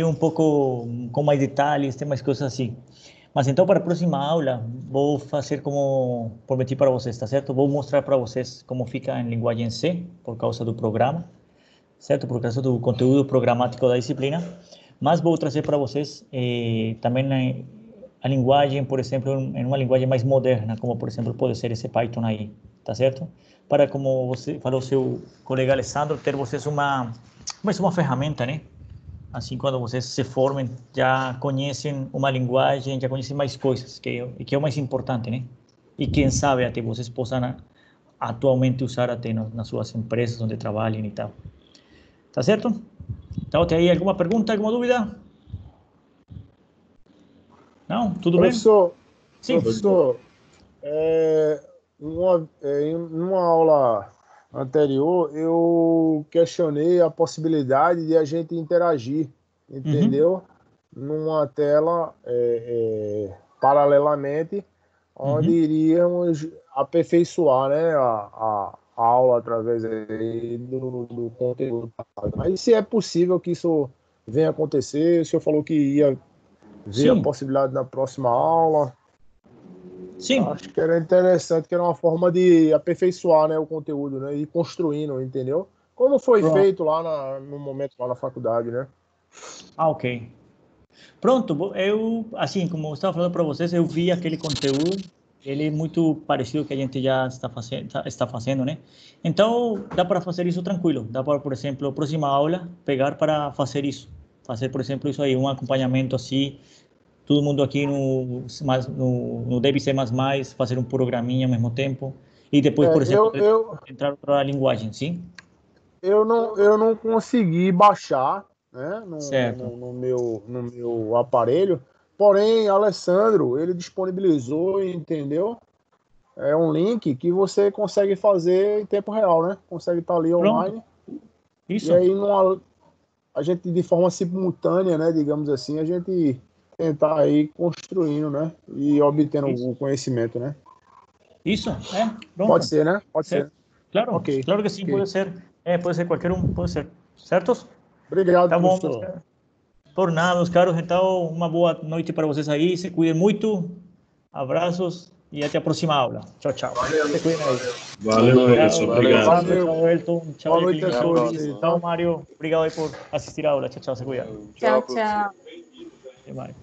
é um pouco com mais detalhes, tem mais coisas assim. Mas então, para a próxima aula, vou fazer como prometi para vocês, tá certo? Vou mostrar para vocês como fica em linguagem C, por causa do programa, certo? Por causa do conteúdo programático da disciplina. Mas vou trazer para vocês também a linguagem, por exemplo, em uma linguagem mais moderna, como, por exemplo, pode ser esse Python aí, tá certo? Para, como você falou, seu colega Alessandro, ter vocês uma ferramenta, né? Assim, quando vocês se formem, já conhecem uma linguagem, já conhecem mais coisas, que é o mais importante, né? E quem sabe até vocês possam atualmente usar até nas suas empresas onde trabalhem e tal. Tá certo? Então, tem aí alguma pergunta, alguma dúvida? Não? Tudo bem? Professor, em uma aula anterior, eu questionei a possibilidade de a gente interagir, entendeu? Numa tela paralelamente, onde iríamos aperfeiçoar, né, a aula através aí do conteúdo. Mas se é possível que isso venha acontecer, o senhor falou que ia ver a Sim, possibilidade na próxima aula. sim. Acho que era interessante, que era uma forma de aperfeiçoar, né, o conteúdo, né, e construindo, entendeu? Como foi Pronto. feito lá no momento lá na faculdade, né? Ah, ok. Pronto, eu, assim, como eu estava falando para vocês, eu vi aquele conteúdo, ele é muito parecido ao que a gente já está fazendo, né? Então, dá para fazer isso tranquilo. Dá para, por exemplo, próxima aula, pegar para fazer isso. Fazer, por exemplo, isso aí, um acompanhamento assim, todo mundo aqui no DBC++, fazer um programinha ao mesmo tempo. E depois, por É, exemplo, entrar outra linguagem, sim? eu não consegui baixar, né, Certo. no meu aparelho, porém, Alessandro, ele disponibilizou, entendeu? É um link que você consegue fazer em tempo real, né? Consegue estar ali Pronto. online. E Isso. aí, a gente, de forma simultânea, né, digamos assim, a gente tentar aí construindo, né, e obtendo Isso. o conhecimento, né? Isso, Pode pronto. ser, né? Pode Certo. ser. Claro, Ok, claro que sim, ok. pode ser qualquer um, pode ser. Certos? Obrigado, Tá bom, meus professor. caros. Por nada, meus caros. Então, uma boa noite para vocês aí. Se cuidem muito. Abraços e até a próxima aula. Tchau, tchau. Se cuidem aí. Valeu, Emerson. Tchau, Valeu, Obrigado. Sandro. Valeu. Tchau, Elton. Tchau, Boa noite a Jacqueline. até a Tchau, todos Luiz. aí, próxima. Tchau, tá? Mário. Obrigado aí por assistir a aula. Tchau, tchau. Se cuidam. Tchau, Tchau, professor. tchau. Até mais.